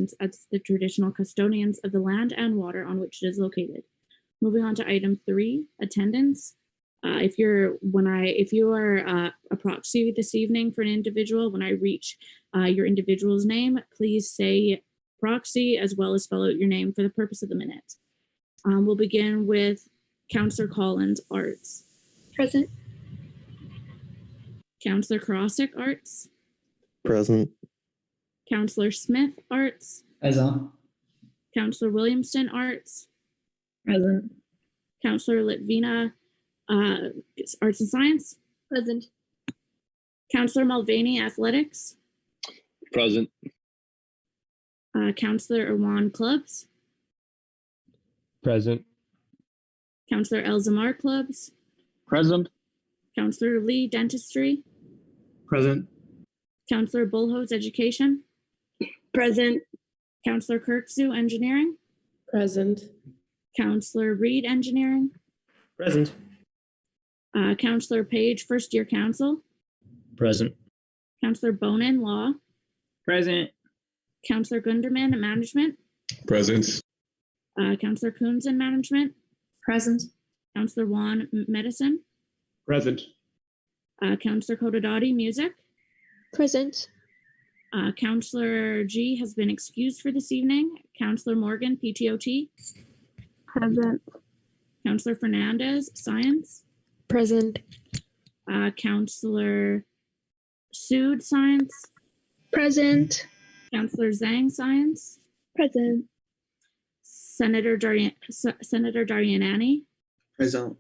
residents as the traditional custodians of the land and water on which it is located. Moving on to item 3, attendance. If you are a proxy this evening for an individual, when I reach your individual's name, please say proxy as well as spell out your name for the purpose of the minute. We'll begin with Councillor Collins, Arts. Present. Councillor Karasik, Arts. Present. Councillor Smith, Arts. Present. Councillor Williamson, Arts. Present. Councillor Litvina, Arts and Science. Present. Councillor Mulvaney, Athletics. Present. Councillor Irwan, Clubs. Present. Councillor Elzamar, Clubs. Present. Councillor Lee, Dentistry. Present. Councillor Bullhose, Education. Present. Councillor Kirksu, Engineering. Present. Councillor Reed, Engineering. Present. Councillor Page, First Year Council. Present. Councillor Bonin, Law. Present. Councillor Gunderman, Management. Present. Councillor Coonson, Management. Present. Councillor Wan, Medicine. Present. Councillor Kodadati, Music. Present. Councillor G has been excused for this evening. Councillor Morgan, PTOT. Present. Councillor Fernandez, Science. Present. Councillor Sood, Science. Present. Councillor Zhang, Science. Present. Senator Darianani. Present.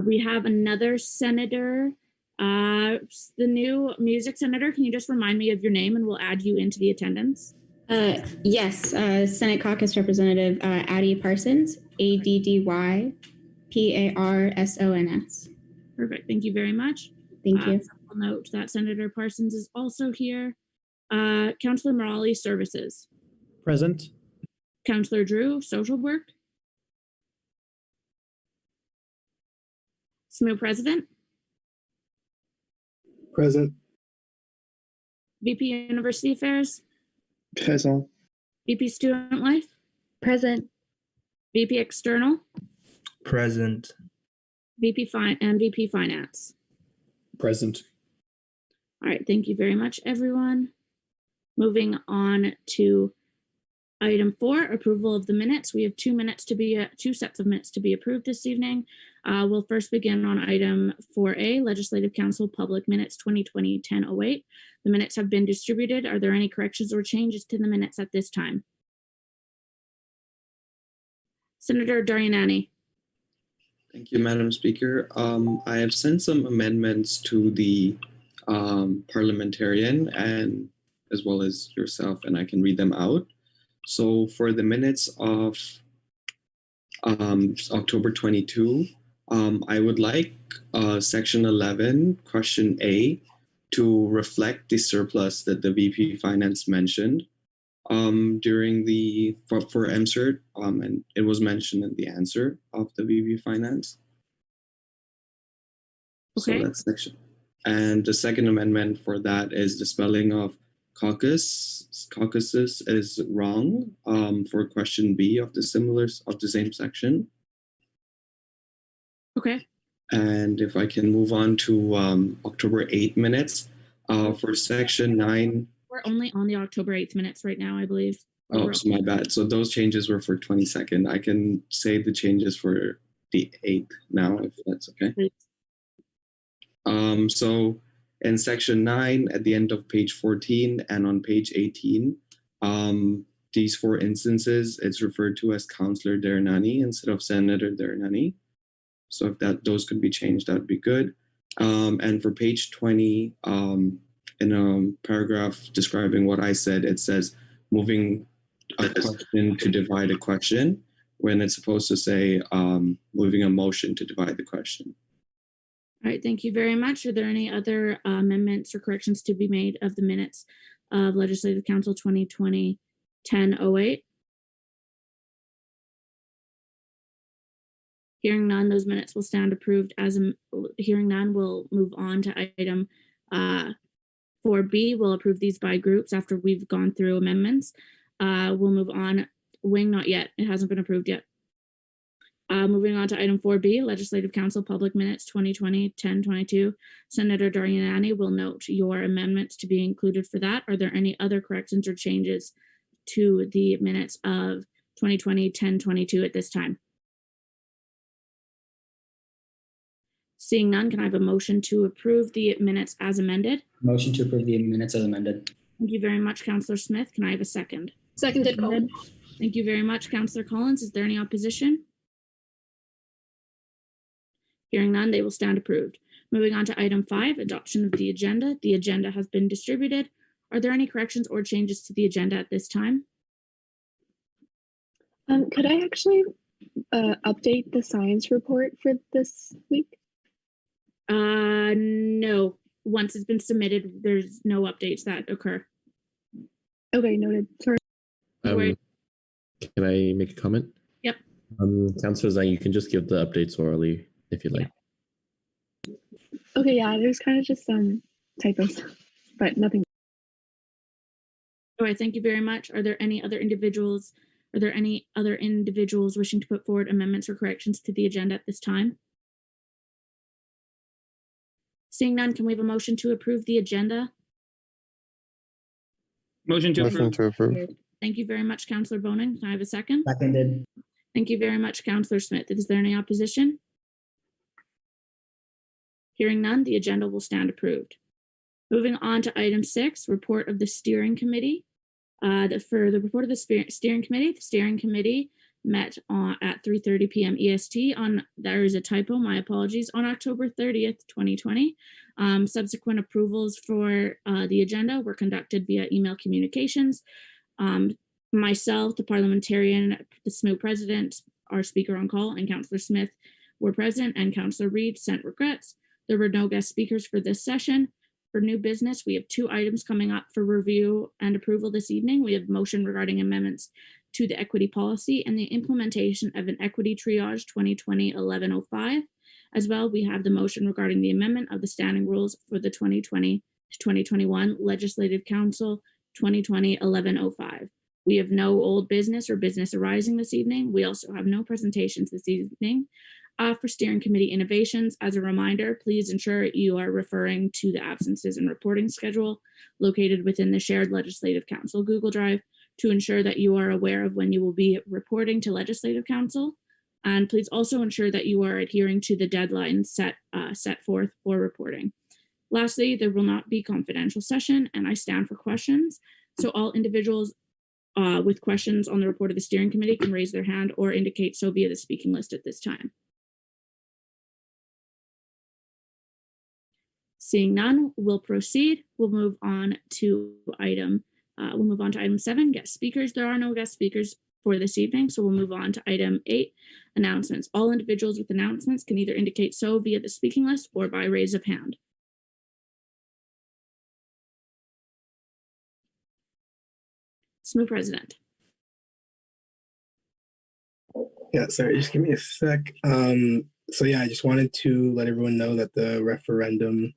We have another senator, the new music senator. Can you just remind me of your name and we'll add you into the attendance? Yes, Senate Caucus Representative Addie Parsons, ADDY PARSONS. Perfect. Thank you very much. Thank you. I'll note that Senator Parsons is also here. Councillor Morali, Services. Present. Councillor Drew, Social Work. SMU President. Present. VP University Affairs. Present. VP Student Life. Present. VP External. Present. VP Finance. Present. All right, thank you very much, everyone. Moving on to item 4, approval of the minutes. We have 2 sets of minutes to be approved this evening. We'll first begin on item 4A, Legislative Council Public Minutes 2020-10-08. The minutes have been distributed. Are there any corrections or changes to the minutes at this time? Senator Darianani. Thank you, Madam Speaker. I have sent some amendments to the parliamentarian and as well as yourself, and I can read them out. So for the minutes of October 22, I would like section 11, question A, to reflect the surplus that the VP Finance mentioned during for MCERT, and it was mentioned in the answer of the VP Finance. Okay. So that's section. And the second amendment for that is the spelling of caucuses is wrong for question B of the same section. Okay. And if I can move on to October 8 minutes for section 9. We're only on the October 8th minutes right now, I believe. Oh, so my bad. So those changes were for 22nd. I can say the changes for the 8th now, if that's okay. Please. So in section 9, at the end of page 14 and on page 18, these 4 instances, it's referred to as Councillor Darianani instead of Senator Darianani. So if those could be changed, that would be good. And for page 20, in a paragraph describing what I said, it says moving a question to divide a question when it's supposed to say moving a motion to divide the question. All right, thank you very much. Are there any other amendments or corrections to be made of the minutes of Legislative Council 2020-10-08? Hearing none, those minutes will stand approved as hearing none. We'll move on to item 4B. We'll approve these by groups after we've gone through amendments. We'll move on. Wing, not yet. It hasn't been approved yet. Moving on to item 4B, Legislative Council Public Minutes 2020-10-22. Senator Doriani will note your amendments to be included for that. Are there any other corrections or changes to the minutes of 2020-10-22 at this time? Seeing none, can I have a motion to approve the minutes as amended? Motion to approve the minutes as amended. Thank you very much, Councillor Smith. Can I have a second? Seconded. Thank you very much, Councillor Collins. Is there any opposition? Hearing none, they will stand approved. Moving on to item 5, adoption of the agenda. The agenda has been distributed. Are there any corrections or changes to the agenda at this time? Could I actually update the science report for this week? No. Once it's been submitted, there's no updates that occur. Okay, noted. Sorry. Can I make a comment? Yep. Councillor Zhang, you can just give the updates orally if you like. Okay, yeah, there's kind of just some typos, but nothing. All right, thank you very much. Are there any other individuals wishing to put forward amendments or corrections to the agenda at this time? Seeing none, can we have a motion to approve the agenda? Motion to approve. Thank you very much, Councillor Bonin. Can I have a second? Seconded. Thank you very much, Councillor Smith. Is there any opposition? Hearing none, the agenda will stand approved. Moving on to item 6, report of the steering committee. For the report of the steering committee met at 3:30 p.m. EST on, there is a typo, my apologies, on October 30th, 2020. Subsequent approvals for the agenda were conducted via email communications. Myself, the parliamentarian, the SSMU president, our speaker on call, and Councillor Smith were present, and Councillor Reid sent regrets. There were no guest speakers for this session. For new business, we have 2 items coming up for review and approval this evening. We have motion regarding amendments to the equity policy and the implementation of an equity triage 2020-1105. As well, we have the motion regarding the amendment of the standing rules for the 2020 to 2021 Legislative Council 2020-1105. We have no old business or business arising this evening. We also have no presentations this evening. For steering committee innovations, as a reminder, please ensure you are referring to the absences and reporting schedule located within the shared Legislative Council Google Drive to ensure that you are aware of when you will be reporting to Legislative Council. And please also ensure that you are adhering to the deadlines set forth for reporting. Lastly, there will not be confidential session, and I stand for questions. So all individuals with questions on the report of the steering committee can raise their hand or indicate so via the speaking list at this time. Seeing none, we'll proceed. We'll move on to item 7, guest speakers. There are no guest speakers for this evening, so we'll move on to item 8, announcements. All individuals with announcements can either indicate so via the speaking list or by raise of hand. SSMU President. Yeah, sorry, just give me a sec. So yeah, I just wanted to let everyone know that the referendum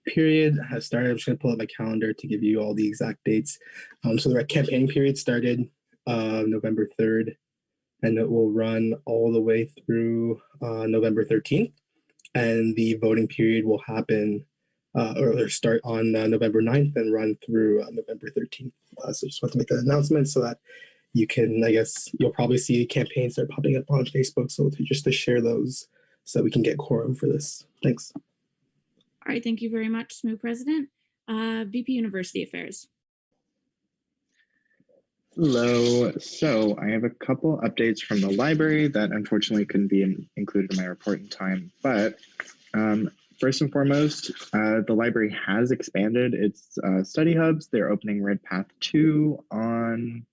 period has started. I'm just going to pull up my calendar to give you all the exact dates. So the campaigning period started November 3rd, and it will run all the way through November 13th. And the voting period will happen or start on November 9th and run through November 13th. So just want to make that announcement so that you can, I guess, you'll probably see campaigns that are popping up on Facebook. So just to share those so that we can get quorum for this. Thanks. All right, thank you very much, SSMU President. VP University Affairs. Hello. So I have a couple updates from the library that unfortunately couldn't be included in my report in time. But first and foremost, the library has expanded its study hubs. They're opening Red Path 2 on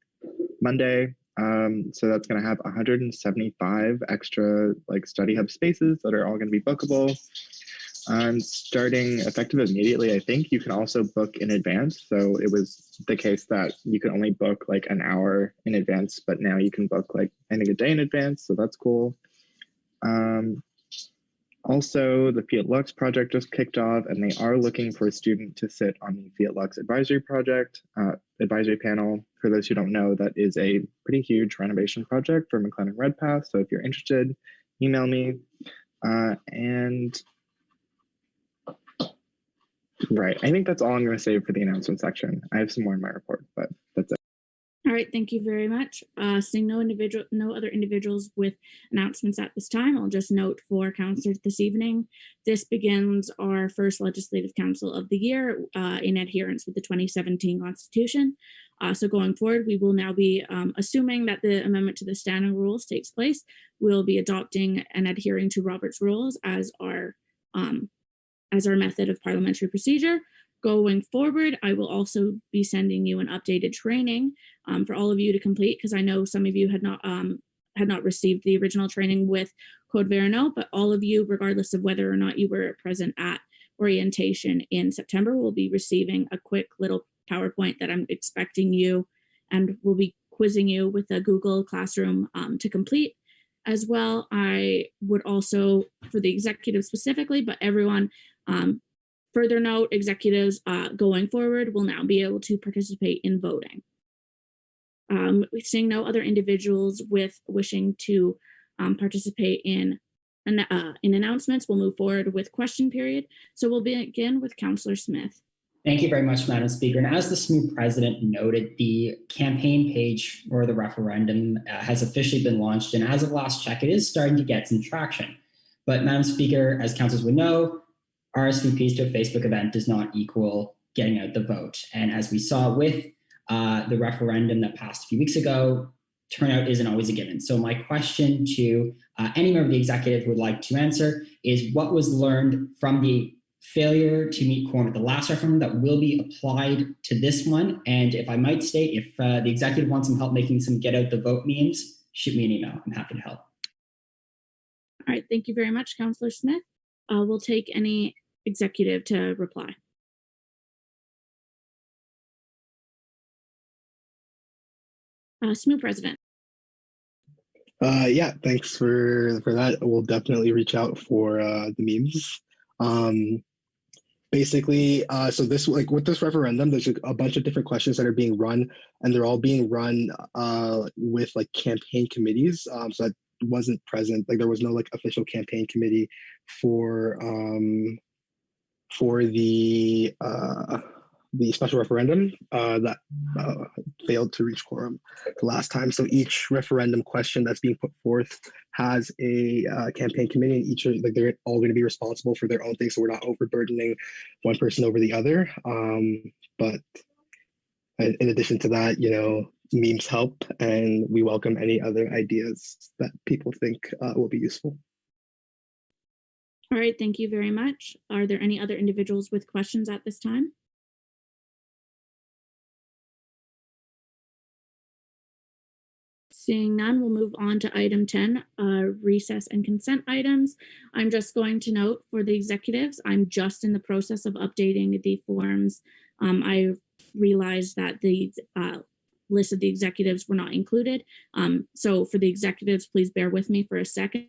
Monday. So that's going to have 175 extra study hub spaces that are all going to be bookable. Starting effective immediately, I think you can also book in advance. So it was the case that you could only book an hour in advance, but now you can book I think a day in advance. So that's cool. Also, the Fiat Lux project just kicked off, and they are looking for a student to sit on the Fiat Lux advisory panel. For those who don't know, that is a pretty huge renovation project for McLennan Redpath. So if you're interested, email me. Right, I think that's all I'm going to say for the announcement section. I have some more in my report, but that's it. All right, thank you very much. Seeing no other individuals with announcements at this time, I'll just note for counselors this evening, this begins our first Legislative Council of the year in adherence with the 2017 Constitution. So going forward, we will now be assuming that the amendment to the standing rules takes place. We'll be adopting and adhering to Robert's rules as our method of parliamentary procedure. Going forward, I will also be sending you an updated training for all of you to complete, because I know some of you had not received the original training with Code Verano, but all of you, regardless of whether or not you were present at orientation in September, will be receiving a quick little PowerPoint that I'm expecting you, and we'll be quizzing you with a Google Classroom to complete. As well, I would also, for the executive specifically, but everyone, further note, executives going forward will now be able to participate in voting. Seeing no other individuals wishing to participate in announcements, we'll move forward with question period. So we'll begin with Councillor Smith. Thank you very much, Madam Speaker. And as the SMU president noted, the campaign page for the referendum has officially been launched. And as of last check, it is starting to get some traction. But Madam Speaker, as councils would know, RSVPs to a Facebook event does not equal getting out the vote. And as we saw with the referendum that passed a few weeks ago, turnout isn't always a given. So my question to any member of the executive who would like to answer is, what was learned from the failure to meet quorum at the last referendum that will be applied to this one? And if I might state, if the executive wants some help making some get out the vote memes, shoot me an email. I'm happy to help. All right, thank you very much, Councillor Smith. We'll take any executive to reply. SMU president. Yeah, thanks for that. We'll definitely reach out for the memes. Basically, so this, like with this referendum, there's a bunch of different questions that are being run, and they're all being run with like campaign committees. So that wasn't present, like there was no like official campaign committee for the special referendum that failed to reach quorum the last time. So each referendum question that's being put forth has a campaign committee, and each are like they're all going to be responsible for their own thing. So we're not overburdening one person over the other. But in addition to that, you know, memes help, and we welcome any other ideas that people think will be useful. All right, thank you very much. Are there any other individuals with questions at this time? Seeing none, we'll move on to item 10, recess and consent items. I'm just going to note for the executives, I'm just in the process of updating the forms. I realized that the list of the executives were not included. So for the executives, please bear with me for a second.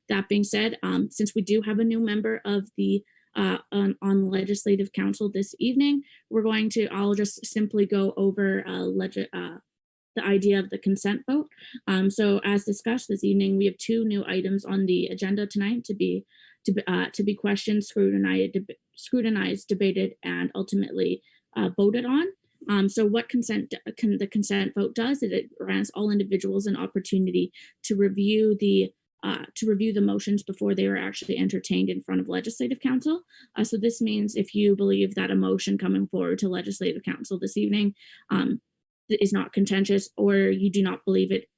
That being said, since we do have a new member of the on Legislative Council this evening, I'll just simply go over the idea of the consent vote. So as discussed this evening, we have two new items on the agenda tonight to be questioned, scrutinized, debated, and ultimately voted on. So what the consent vote does is it grants all individuals an opportunity to review the motions before they are actually entertained in front of Legislative Council. So this means if you believe that a motion coming forward to Legislative Council this evening is not contentious, or you do not believe it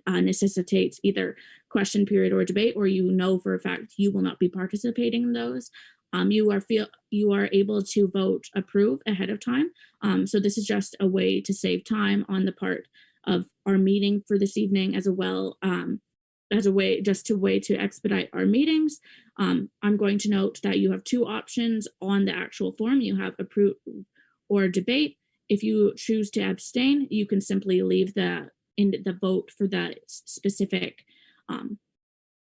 necessitates either question period or debate, or you know for a fact you will not be participating in those, you are able to vote approve ahead of time. So this is just a way to save time on the part of our meeting for this evening, as a way to expedite our meetings. I'm going to note that you have two options on the actual form. You have approve or debate. If you choose to abstain, you can simply leave the vote for that specific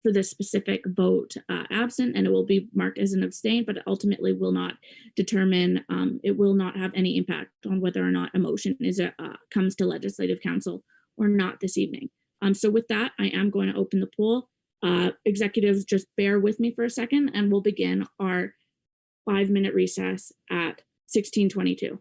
for this specific vote absent, and it will be marked as an abstain, but it ultimately will not determine, it will not have any impact on whether or not a motion comes to Legislative Council or not this evening. So with that, I am going to open the poll. Executives, just bear with me for a second, and we'll begin our 5-minute recess at 16:22.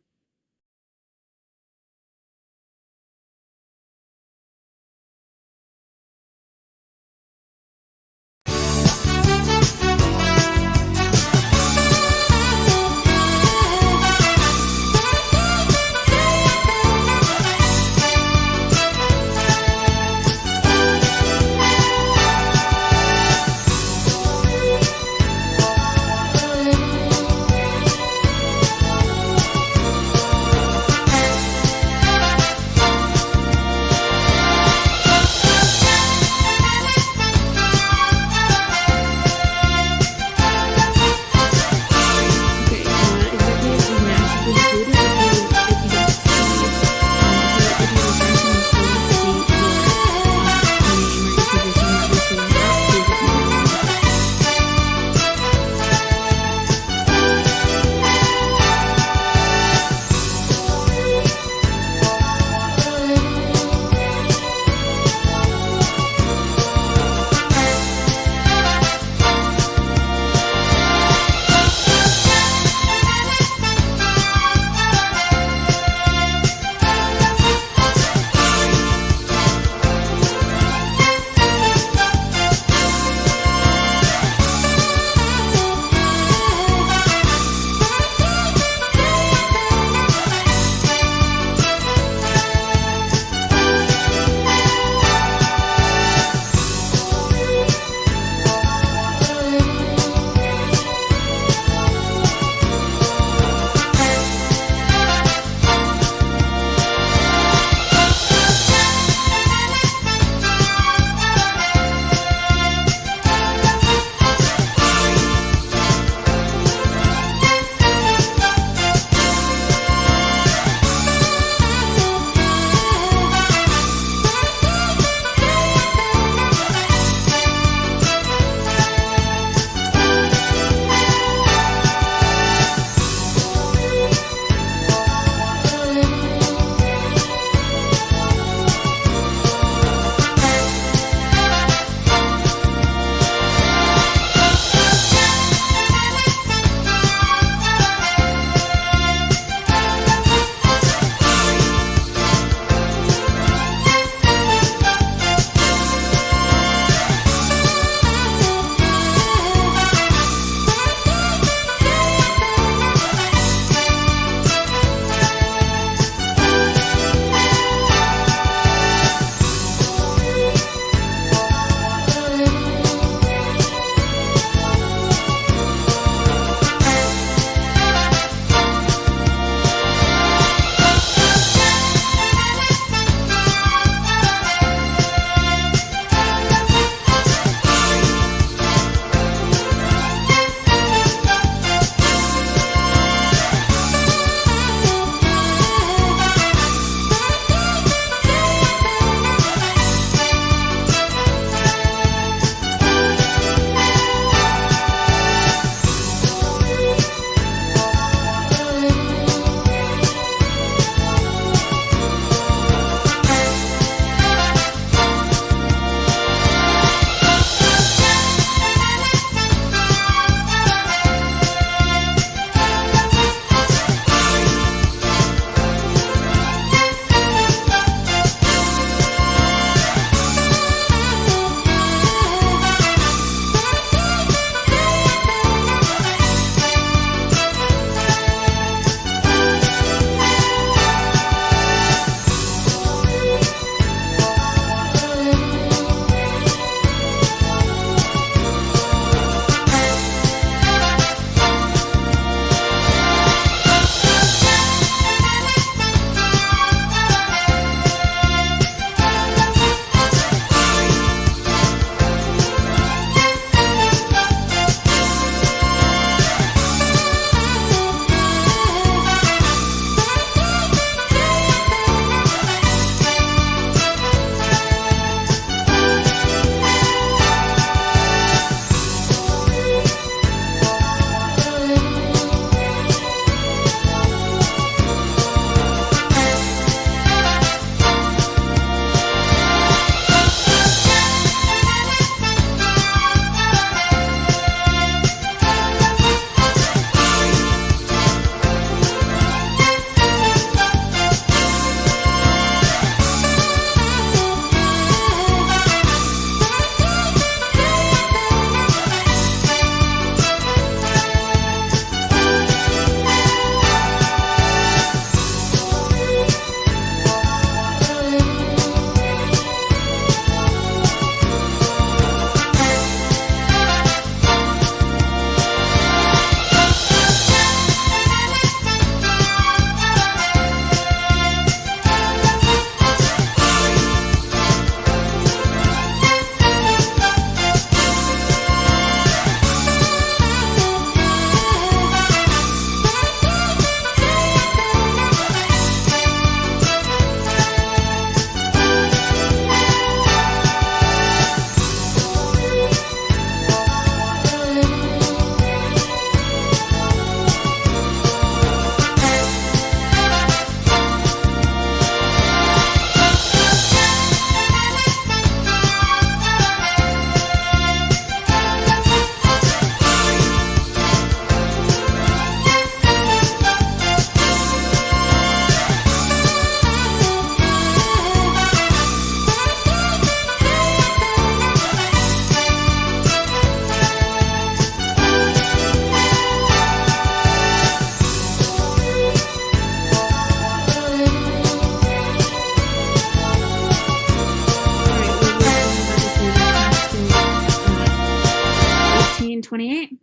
2028.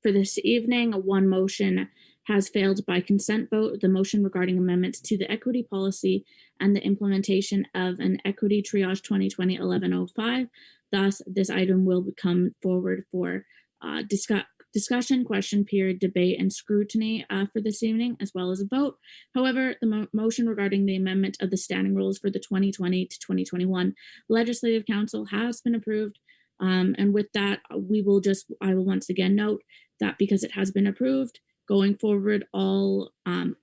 For this evening, one motion has failed by consent vote. The motion regarding amendments to the equity policy and the implementation of an equity triage 2020-1105. Thus, this item will come forward for discussion, question period, debate, and scrutiny for this evening, as well as a vote. However, the motion regarding the amendment of the standing rules for the 2020 to 2021 Legislative Council has been approved. And with that, I will once again note that because it has been approved, going forward, all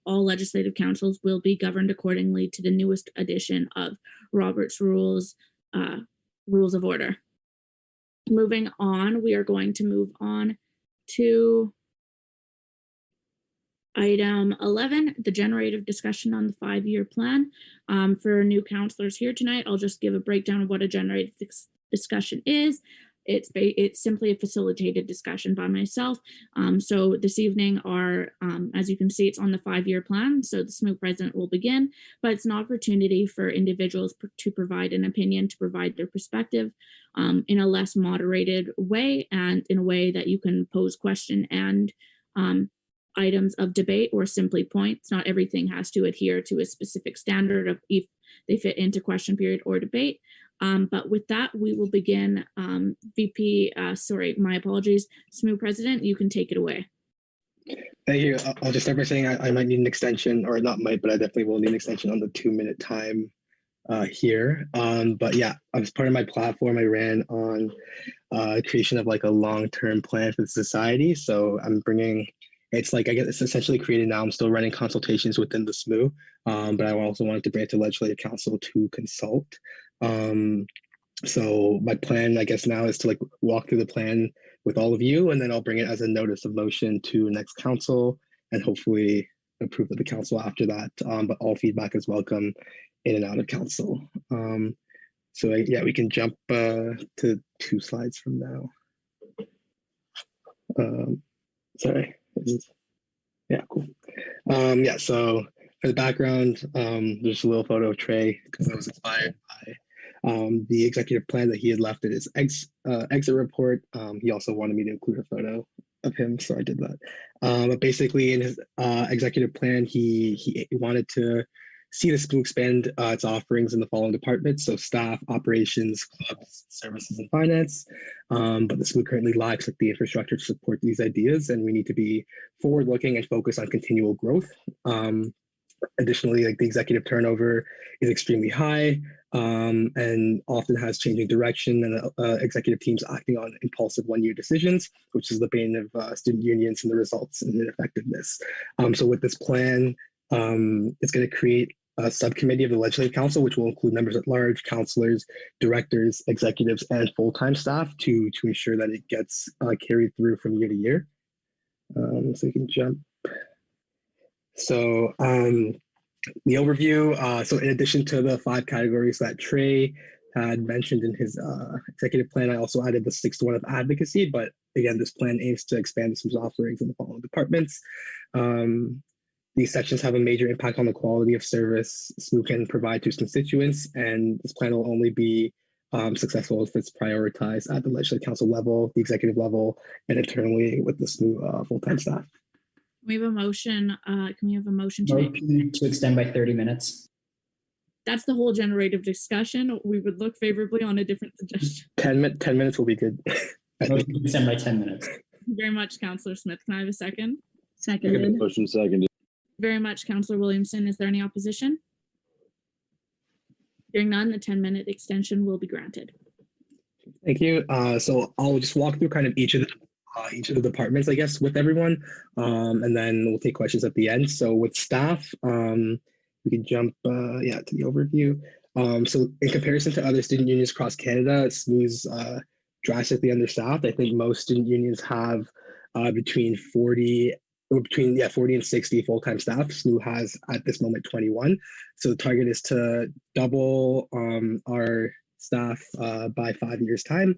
legislative councils will be governed accordingly to the newest edition of Robert's Rules of Order. Moving on, we are going to move on to item 11, the generative discussion on the 5-year plan. For new counselors here tonight, I'll just give a breakdown of what a generative discussion is. It's simply a facilitated discussion by myself. So this evening as you can see, it's on the 5-year plan. So the SMU president will begin, but it's an opportunity for individuals to provide an opinion, to provide their perspective in a less moderated way, and in a way that you can pose question and items of debate or simply points. Not everything has to adhere to a specific standard of if they fit into question period or debate. But with that, we will begin. My apologies, SMU president, you can take it away. Thank you. I'll just start by saying I might need an extension, or not might, but I definitely will need an extension on the 2-minute time here. But yeah, as part of my platform, I ran on creation of like a long-term plan for the society. So I'm bringing, it's essentially created now. I'm still running consultations within the SMU, but I also wanted to bring it to Legislative Council to consult. So my plan, I guess now, is to walk through the plan with all of you, and then I'll bring it as a notice of motion to next council and hopefully approve of the council after that. But all feedback is welcome in and out of council. Yeah, we can jump to 2 slides from now. Sorry. Yeah, cool. Yeah, so for the background, there's a little photo of Trey because I was inspired by the executive plan that he had left in his exit report. He also wanted me to include a photo of him, so I did that. But basically, in his executive plan, he wanted to see the SMU expand its offerings in the following departments: so staff, operations, clubs, services, and finance. But the SMU currently lacks the infrastructure to support these ideas, and we need to be forward-looking and focus on continual growth. Additionally, the executive turnover is extremely high and often has changing direction, and executive teams acting on impulsive one-year decisions, which is the bane of student unions and the results in ineffectiveness. So with this plan, it's going to create a subcommittee of the Legislative Council, which will include members at large, counselors, directors, executives, and full-time staff to ensure that it gets carried through from year to year. So you can jump. So the overview, so in addition to the 5 categories that Trey had mentioned in his executive plan, I also added the 6th one of advocacy, but again, this plan aims to expand SMU's offerings in the following departments. These sections have a major impact on the quality of service SMU can provide to its constituents, and this plan will only be successful if it's prioritized at the Legislative Council level, the executive level, and internally with the SMU full-time staff. We have a motion. Can we have a motion to extend by 30 minutes? That's the whole generative discussion. We would look favorably on a different suggestion. 10 minutes will be good. Motion to extend by 10 minutes. Thank you very much, Councillor Smith. Can I have a second? Seconded. Motion seconded. Very much, Councillor Williamson. Is there any opposition? Hearing none, the 10-minute extension will be granted. Thank you. So I'll just walk through kind of each of the departments, I guess, with everyone, and then we'll take questions at the end. So with staff, we can jump to the overview. So in comparison to other student unions across Canada, SMU's drastically understaffed. I think most student unions have between 40 and 60 full-time staff. SMU has at this moment 21. So the target is to double our staff by 5 years' time.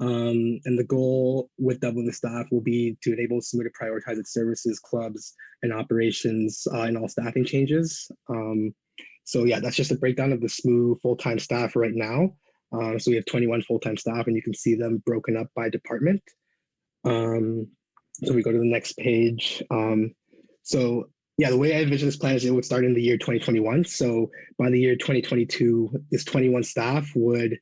And the goal with doubling the staff will be to enable SMU to prioritize its services, clubs, and operations in all staffing changes. So yeah, that's just a breakdown of the SMU full-time staff right now. So we have 21 full-time staff, and you can see them broken up by department. So we go to the next page. So yeah, the way I envision this plan is it would start in the year 2021. So by the year 2022, this 21 staff would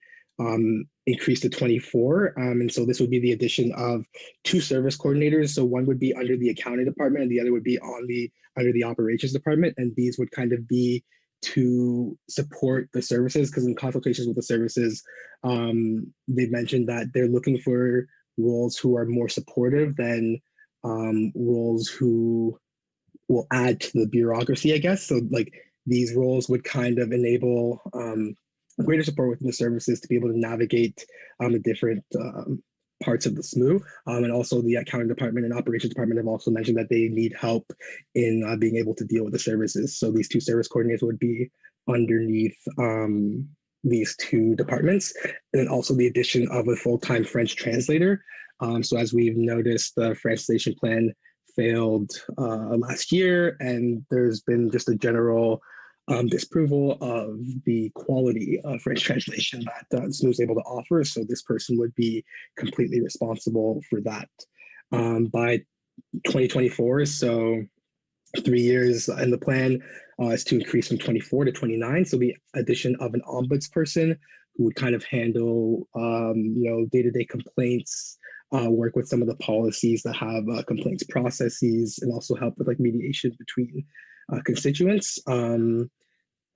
increase to 24. And so this would be the addition of 2 service coordinators. So one would be under the accounting department and the other would be under the operations department. And these would kind of be to support the services, because in consultations with the services, they've mentioned that they're looking for roles who are more supportive than roles who will add to the bureaucracy, I guess. So like these roles would kind of enable greater support within the services to be able to navigate the different parts of the SMU. And also the accounting department and operations department have also mentioned that they need help in being able to deal with the services. So these 2 service coordinators would be underneath these 2 departments. And then also the addition of a full-time French translator. So as we've noticed, the French translation plan failed last year, and there's been just a general disapproval of the quality of French translation that SMU is able to offer. So this person would be completely responsible for that. By 2024, so 3 years in the plan is to increase from 24 to 29. So the addition of an ombudsperson who would kind of handle, day-to-day complaints, work with some of the policies that have complaints processes, and also help with like mediation between constituents.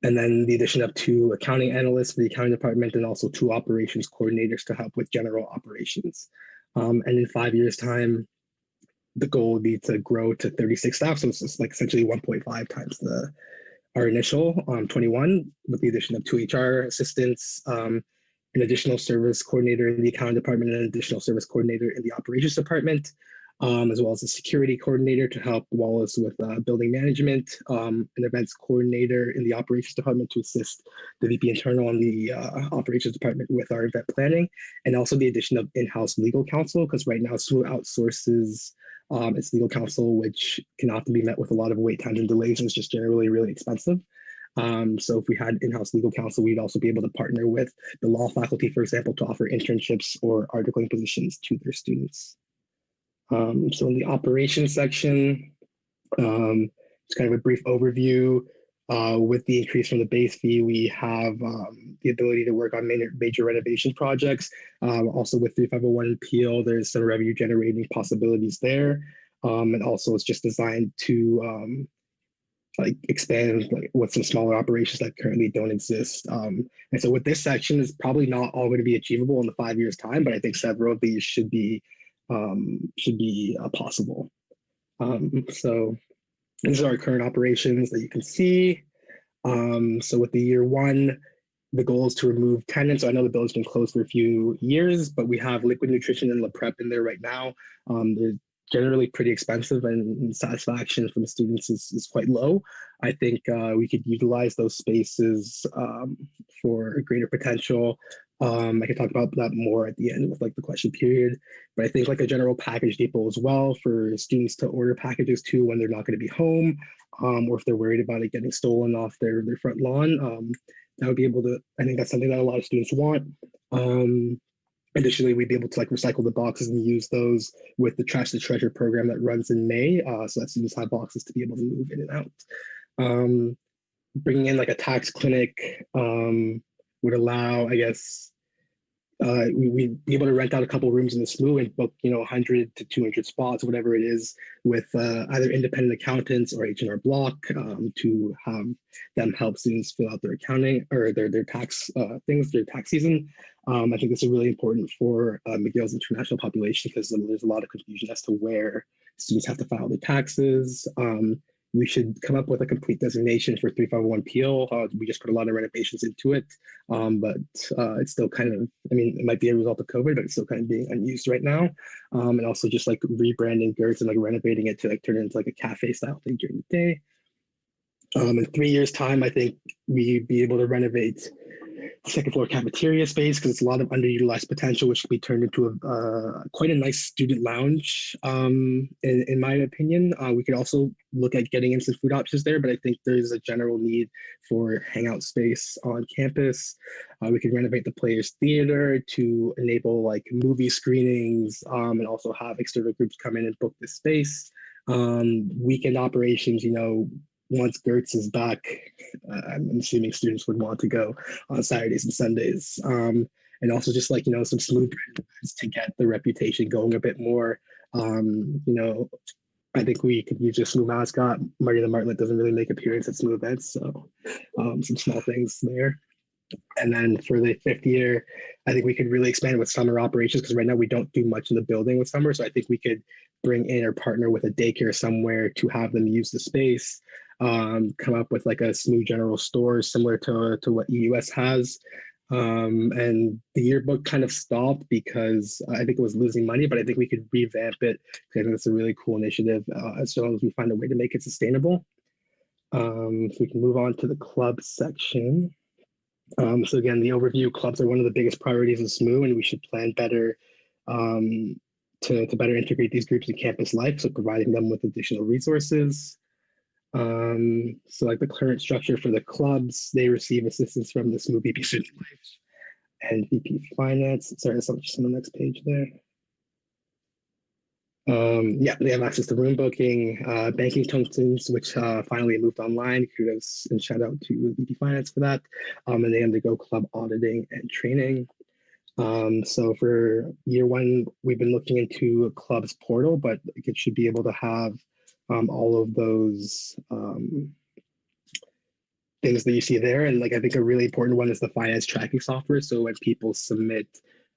And then the addition of 2 accounting analysts for the accounting department, and also 2 operations coordinators to help with general operations. And in 5 years' time, the goal would be to grow to 36 staff. So it's just like essentially 1.5 times our initial 21, with the addition of 2 HR assistants, an additional service coordinator in the accounting department, and an additional service coordinator in the operations department, as well as a security coordinator to help Wallace with building management, an events coordinator in the operations department to assist the VP internal and the operations department with our event planning, and also the addition of in-house legal counsel, because right now SMU outsources its legal counsel, which can often be met with a lot of wait times and delays, and it's just generally really expensive. So if we had in-house legal counsel, we'd also be able to partner with the law faculty, for example, to offer internships or articling positions to their students. So in the operations section, just kind of a brief overview. With the increase from the base fee, we have the ability to work on major renovation projects. Also with 3501 appeal, there's some revenue generating possibilities there. And also it's just designed to expand with some smaller operations that currently don't exist. And so with this section, is probably not all going to be achievable in the 5 years time, but I think several of these should be possible. So these are our current operations that you can see. So with the year 1, the goal is to remove tenants. So I know the building's been closed for a few years, but we have liquid nutrition and La Prep in there right now. They're generally pretty expensive, and satisfaction from the students is quite low. I think we could utilize those spaces for a greater potential. I can talk about that more at the end with like the question period, but I think like a general package depot as well for students to order packages to when they're not going to be home, or if they're worried about it getting stolen off their front lawn. That would be able to, I think that's something that a lot of students want. Additionally, we'd be able to like recycle the boxes and use those with the Trash to Treasure program that runs in May, so that students have boxes to be able to move in and out. Bringing in like a tax clinic would allow, I guess, we'd be able to rent out a couple rooms in the SMU and book, 100 to 200 spots, whatever it is, with either independent accountants or H&R Block to have them help students fill out their accounting or their tax things, their tax season. I think this is really important for McGill's international population because there's a lot of confusion as to where students have to file their taxes. We should come up with a complete designation for 3501 PL. We just put a lot of renovations into it, but it's still kind of, it might be a result of COVID, but it's still kind of being unused right now. And also just like rebranding Gertz and like renovating it to like turn it into like a cafe style thing during the day. In 3 years time, I think we'd be able to renovate second floor cafeteria space because it's a lot of underutilized potential, which could be turned into a quite a nice student lounge. In my opinion, we could also look at getting instant food options there, but I think there's a general need for hangout space on campus. We could renovate the Players Theater to enable like movie screenings and also have external groups come in and book the space. Weekend operations, once Gertz is back, I'm assuming students would want to go on Saturdays and Sundays. And also just like, some smooth events to get the reputation going a bit more. I think we could use a smooth mascot. Marty the Martlet doesn't really make appearance at smooth events. So some small things there. And then for the 5th year, I think we could really expand with summer operations because right now we don't do much in the building with summer. So I think we could bring in or partner with a daycare somewhere to have them use the space, come up with like a smooth general store similar to what EUS has. And the yearbook kind of stopped because I think it was losing money, but I think we could revamp it because I think it's a really cool initiative as long as we find a way to make it sustainable. So we can move on to the club section. So again, the overview, clubs are one of the biggest priorities of SMU, and we should plan better to better integrate these groups in campus life, so providing them with additional resources. So like the current structure for the clubs, they receive assistance from the SMU VP Student Life and VP Finance. Sorry, that's just on the next page there. Yeah, they have access to room booking, banking tokens, which finally moved online. Kudos and shout out to VP Finance for that. And they undergo club auditing and training. So for year 1, we've been looking into a club's portal, but it should be able to have all of those things that you see there. And like, I think a really important one is the finance tracking software. So when people submit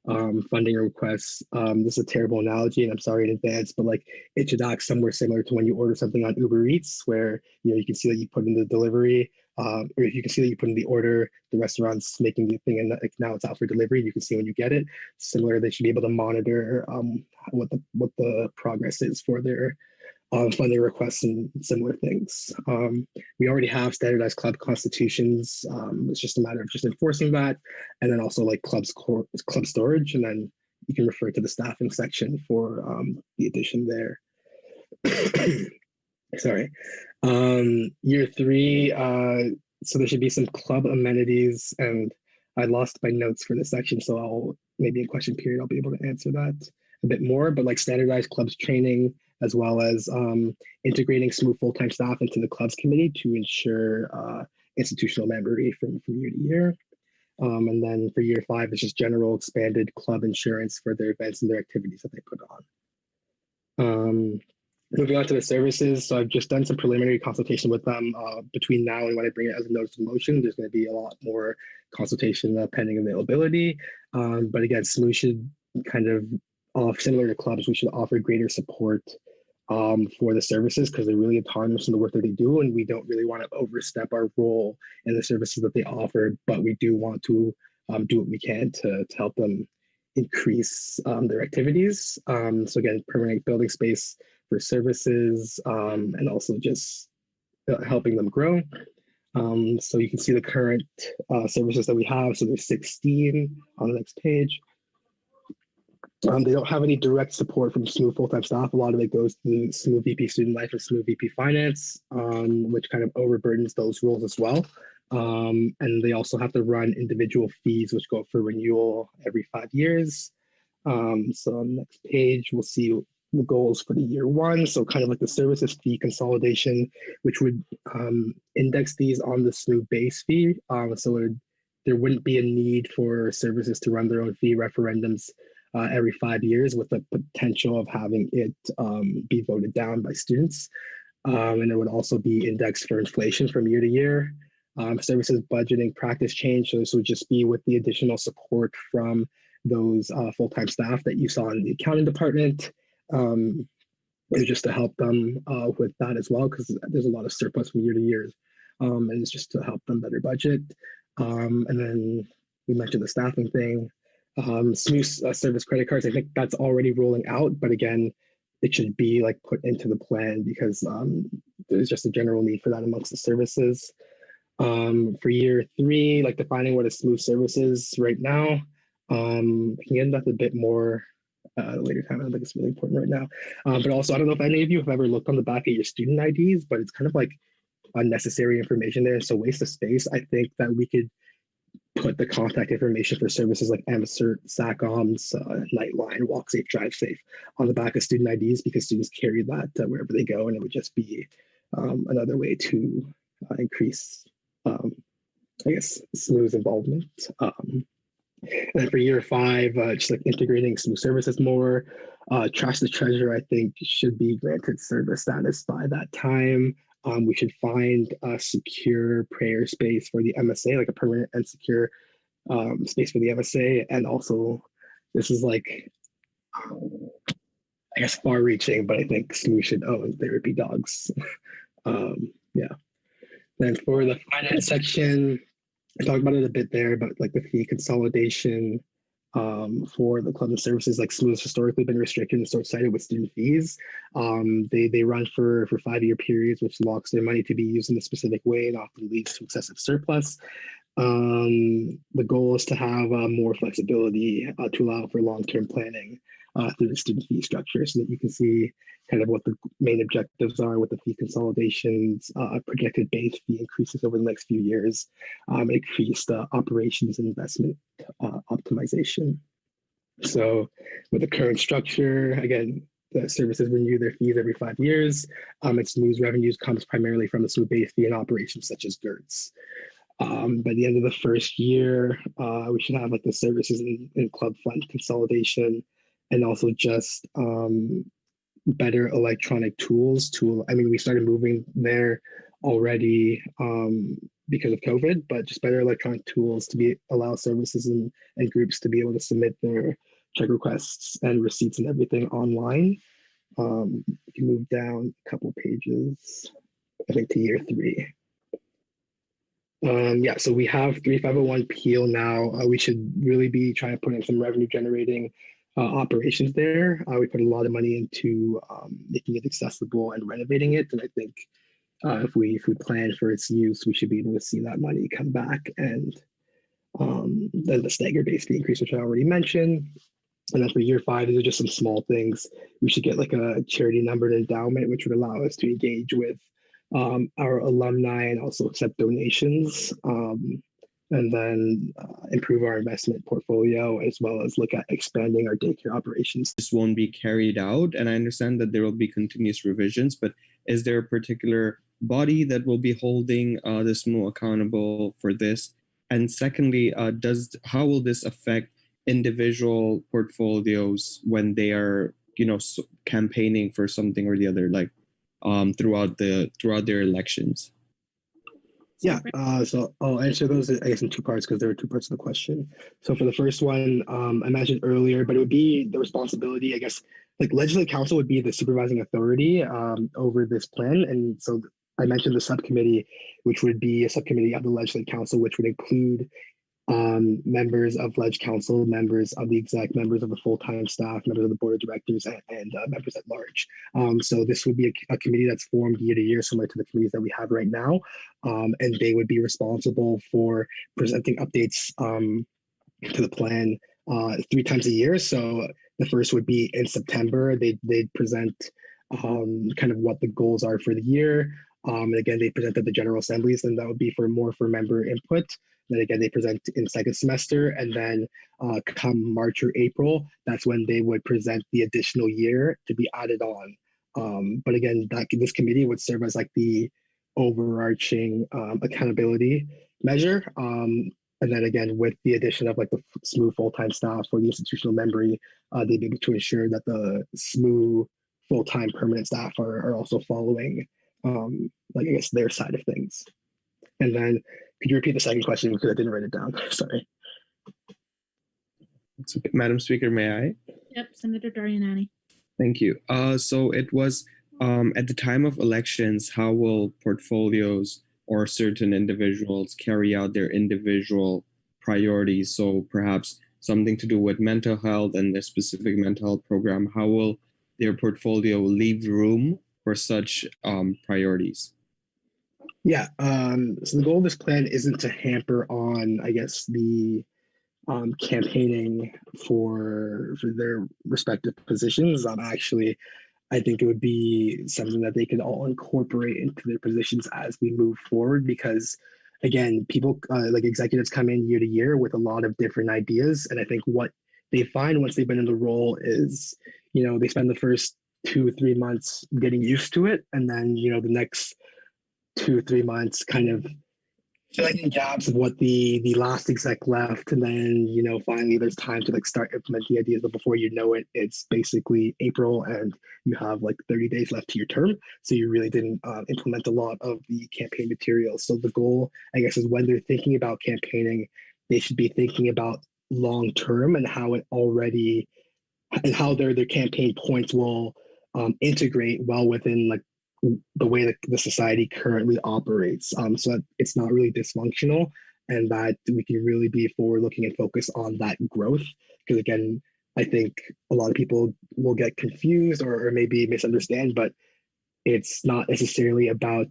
funding requests, this is a terrible analogy and I'm sorry in advance, but like it should act somewhere similar to when you order something on Uber Eats, where you can see that you put in the delivery, or you can see that you put in the order, the restaurant's making the thing, and like now it's out for delivery. You can see when you get it. Similar, they should be able to monitor what the progress is for their funding requests and similar things. We already have standardized club constitutions. It's just a matter of just enforcing that, and then also like club storage, and then you can refer to the staffing section for the addition there. Sorry. Year 3, so there should be some club amenities, and I lost my notes for this section, so I'll maybe in question period I'll be able to answer that a bit more. But like standardized clubs training, as well as integrating SMU full-time staff into the clubs committee to ensure institutional memory from year to year. And then for year 5, it's just general expanded club insurance for their events and their activities that they put on. Moving on to the services, so I've just done some preliminary consultation with them. Between now and when I bring it as a notice of motion, there's going to be a lot more consultation pending availability. But again, SMU should kind of, similar to clubs, we should offer greater support for the services because they're really autonomous in the work that they do, and we don't really want to overstep our role in the services that they offer, but we do want to do what we can to help them increase their activities. So again, permanent building space for services and also just helping them grow. So you can see the current services that we have. So there's 16 on the next page. They don't have any direct support from SMU full-time staff. A lot of it goes to SMU VP Student Life or SMU VP Finance, which kind of overburdens those roles as well. And they also have to run individual fees, which go up for renewal every 5 years. So on the next page, we'll see the goals for the year 1. So kind of like the services fee consolidation, which would index these on the SMU base fee. So there wouldn't be a need for services to run their own fee referendums every 5 years, with the potential of having it be voted down by students. And it would also be indexed for inflation from year to year. Services budgeting practice change. So this would just be with the additional support from those full-time staff that you saw in the accounting department. It's just to help them with that as well, because there's a lot of surplus from year to year. And it's just to help them better budget. And then we mentioned the staffing thing. SMU service credit cards, I think that's already rolling out, but again, it should be like put into the plan because there's just a general need for that amongst the services. For year 3, like defining what a smooth service is right now. I can get into that a bit more later time. I think it's really important right now. But also, I don't know if any of you have ever looked on the back of your student IDs, but it's kind of like unnecessary information there. So waste of space. I think that we could put the contact information for services like MCERT, SACOMS, Nightline, Walk Safe, Drive Safe on the back of student IDs, because students carry that wherever they go, and it would just be another way to increase, I guess, smooth involvement. And then for year 5, just like integrating smooth services more. Trash the Treasure, I think, should be granted service status by that time. We should find a secure prayer space for the MSA, like a permanent and secure space for the MSA. And also, this is like, I guess, far reaching, but I think SMU should own therapy dogs. Yeah. Then for the finance section, I talked about it a bit there, but like the fee consolidation for the club and services, like SMU has historically been restricted and short-sighted with student fees. They run for 5-year periods, which locks their money to be used in a specific way and often leads to excessive surplus. The goal is to have more flexibility to allow for long-term planning through the student fee structure, so that you can see kind of what the main objectives are with the fee consolidations, projected base fee increases over the next few years, increased operations and investment optimization. So with the current structure, again, the services renew their fees every 5 years. And SMU's revenues comes primarily from the SMU base fee and operations such as GERTS. By the end of the first year, we should have like the services and club fund consolidation, and also just better electronic tools. We started moving there already because of COVID, but just better electronic tools to allow services and groups to be able to submit their check requests and receipts and everything online. You can move down a couple pages, I think, to year 3. So we have 3501 Peel now. We should really be trying to put in some revenue generating operations there. We put a lot of money into making it accessible and renovating it, and I think if we plan for its use, we should be able to see that money come back. And then the staggered base fee increase, which I already mentioned. And then for year 5, these are just some small things. We should get like a charity numbered endowment, which would allow us to engage with our alumni and also accept donations, and then improve our investment portfolio, as well as look at expanding our daycare operations. This won't be carried out, and I understand that there will be continuous revisions, but is there a particular body that will be holding the SMU accountable for this? And secondly, how will this affect individual portfolios when they are, campaigning for something or the other, like throughout their elections? Yeah, so I'll answer those, I guess, in 2 parts, because there are 2 parts of the question. So for the first one, I mentioned earlier, but it would be the responsibility, I guess, like legislative council would be the supervising authority over this plan. And so I mentioned the subcommittee, which would be a subcommittee of the legislative council, which would include members of Leg Council, members of the exec, members of the full-time staff, members of the board of directors, and members at large. So this would be a committee that's formed year to year, similar to the committees that we have right now. And they would be responsible for presenting updates to the plan 3 times a year. So the first would be in September. They'd present kind of what the goals are for the year. And again, they present at the General Assemblies, and that would be for member input. Then again, they present in second semester, and then come March or April, that's when they would present the additional year to be added on. But again, this committee would serve as like the overarching accountability measure. And then again, with the addition of like the SMU full-time staff for the institutional memory, they'd be able to ensure that the SMU full-time permanent staff are also following, like, I guess, their side of things. And then could you repeat the second question, because I didn't write it down? Sorry. It's okay. Madam Speaker, may I? Yep, Senator Darianani. Thank you. So it was at the time of elections, how will portfolios or certain individuals carry out their individual priorities? So perhaps something to do with mental health and the specific mental health program. How will their portfolio leave room for such priorities? Yeah. So the goal of this plan isn't to hamper on, I guess, the campaigning for their respective positions. Actually, I think it would be something that they could all incorporate into their positions as we move forward because again, people like executives come in year to year with a lot of different ideas. And I think what they find once they've been in the role is, they spend the first 2 or 3 months getting used to it. And then, the next 2 or 3 months kind of filling in gaps of what the last exec left, and then finally there's time to like start implementing ideas. But before you know it, it's basically April, and you have like 30 days left to your term. So you really didn't implement a lot of the campaign material. So the goal, I guess, is when they're thinking about campaigning, they should be thinking about long term and how it already and how their campaign points will integrate well within like the way that the society currently operates, so that it's not really dysfunctional and that we can really be forward looking and focus on that growth. Because again, I think a lot of people will get confused or maybe misunderstand, but it's not necessarily about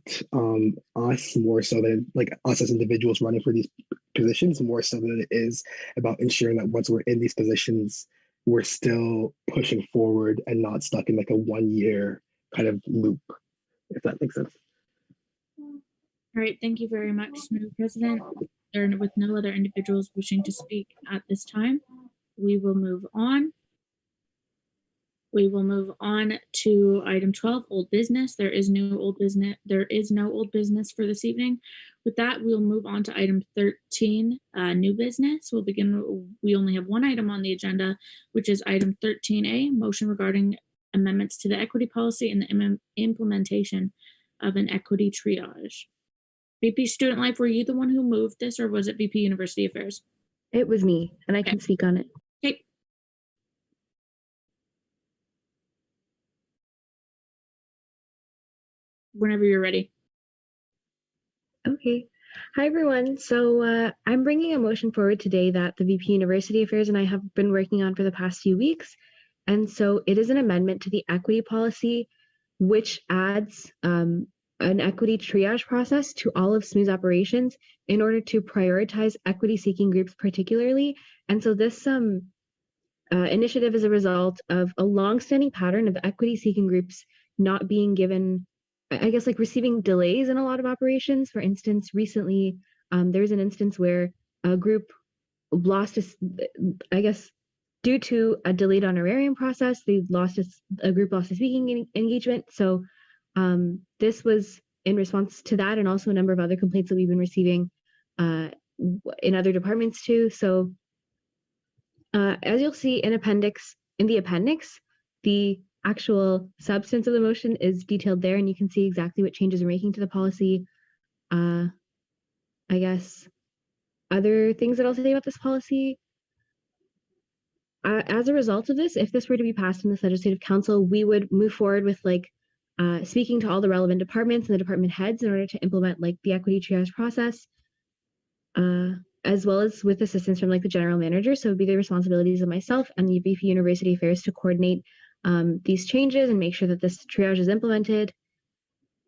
us more so than like us as individuals running for these positions, more so than it is about ensuring that once we're in these positions, we're still pushing forward and not stuck in like a 1 year kind of loop, if that makes sense. All right, thank you very much, Smooth President. With no other individuals wishing to speak at this time, we will move on. We will move on to item 12, old business. There is no old business for this evening. With that, we'll move on to item 13, new business. We only have one item on the agenda, which is item 13A, motion regarding amendments to the equity policy and the implementation of an equity triage. VP Student Life, were you the one who moved this, or was it VP University Affairs? It was me, and I can speak on it. Okay. Whenever you're ready. Okay. Hi, everyone. So I'm bringing a motion forward today that the VP University Affairs and I have been working on for the past few weeks. And so it is an amendment to the equity policy, which adds an equity triage process to all of SMU's operations in order to prioritize equity-seeking groups particularly. And so this initiative is a result of a longstanding pattern of equity-seeking groups not being given, I guess, like receiving delays in a lot of operations. For instance, recently, there was an instance where a group lost, I guess, due to a delayed honorarium process, a group lost a speaking engagement. So this was in response to that, and also a number of other complaints that we've been receiving in other departments too. So as you'll see in the appendix, the actual substance of the motion is detailed there, and you can see exactly what changes we're making to the policy. I guess other things that I'll say about this policy. As a result of this, if this were to be passed in the Legislative Council, we would move forward with speaking to all the relevant departments and the department heads in order to implement the equity triage process, as well as with assistance from the general manager. So it would be the responsibilities of myself and the VP University Affairs to coordinate these changes and make sure that this triage is implemented.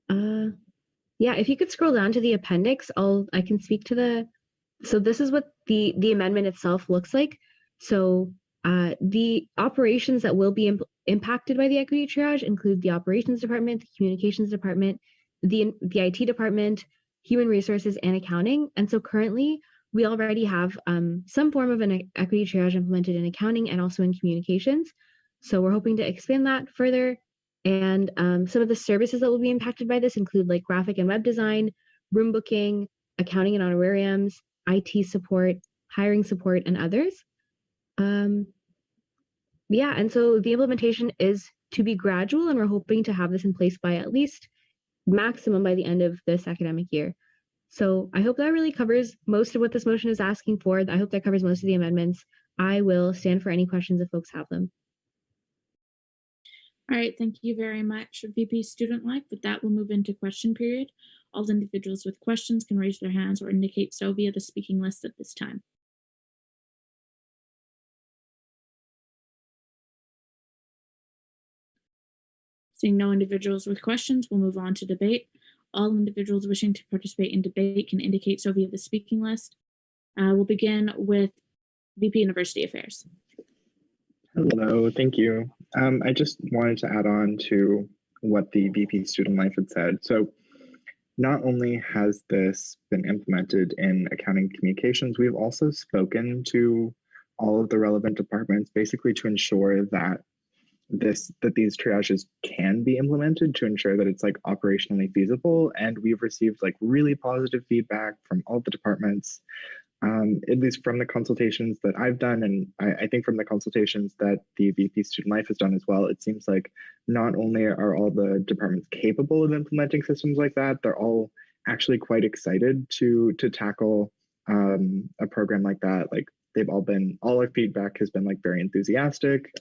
Yeah, if you could scroll down to the appendix, I can speak to so this is what the amendment itself looks like. So the operations that will be impacted by the equity triage include the operations department, the communications department, the IT department, human resources, and accounting. And so currently, we already have some form of an equity triage implemented in accounting and also in communications. So we're hoping to expand that further. And some of the services that will be impacted by this include graphic and web design, room booking, accounting and honorariums, IT support, hiring support, and others. Yeah, and so the implementation is to be gradual, and we're hoping to have this in place by at least maximum by the end of this academic year. So I hope that really covers most of what this motion is asking for. I hope that covers most of the amendments. I will stand for any questions if folks have them. All right, thank you very much, VP Student Life. With that, we'll move into question period. All individuals with questions can raise their hands or indicate so via the speaking list at this time. Seeing no individuals with questions, we'll move on to debate. All individuals wishing to participate in debate can indicate so via the speaking list. We'll begin with VP University Affairs. Hello, thank you. I just wanted to add on to what the VP Student Life had said. So not only has this been implemented in accounting communications, we've also spoken to all of the relevant departments basically to ensure that these triages can be implemented, to ensure that it's like operationally feasible. And we've received like really positive feedback from all the departments, at least from the consultations that I've done, and I think from the consultations that the VP Student Life has done as well. It seems like not only are all the departments capable of implementing systems like that, they're all actually quite excited to tackle a program like that. Like all our feedback has been like very enthusiastic.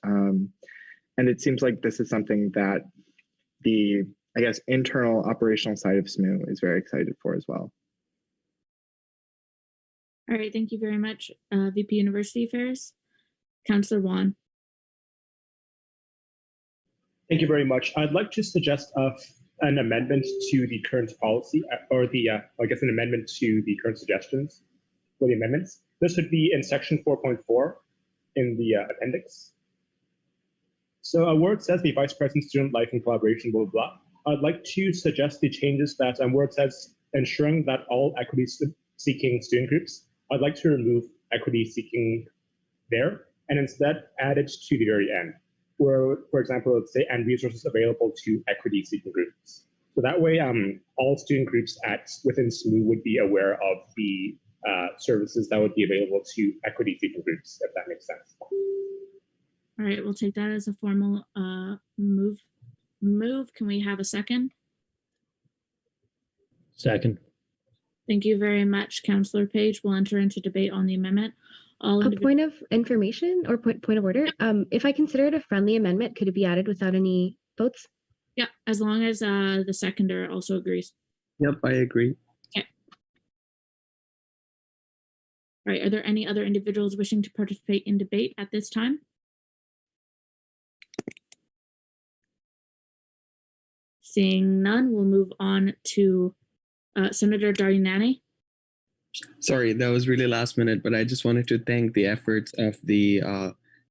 And it seems like this is something that the, I guess, internal operational side of SMU is very excited for as well. All right, thank you very much, VP University Affairs. Councillor Wan. Thank you very much. I'd like to suggest an amendment to the current policy, or I guess an amendment to the current suggestions for the amendments. This would be in section 4.4 in the appendix. So where it says the Vice President Student Life and Collaboration, blah, blah, blah, I'd like to suggest the changes that where it says ensuring that all equity-seeking student groups, I'd like to remove equity-seeking there and instead add it to the very end, where, for example, let's say, and resources available to equity-seeking groups. So that way, all student groups within SMU would be aware of the services that would be available to equity-seeking groups, if that makes sense. All right, we'll take that as a formal move. Can we have a second? Second. Thank you very much, Councillor Page. We'll enter into debate on the amendment. A point of information or point of order. If I consider it a friendly amendment, could it be added without any votes? Yeah, as long as the seconder also agrees. Yep, I agree. Okay. All right, are there any other individuals wishing to participate in debate at this time? Seeing none, we'll move on to Senator Daryanani. Sorry, that was really last minute, but I just wanted to thank the efforts of the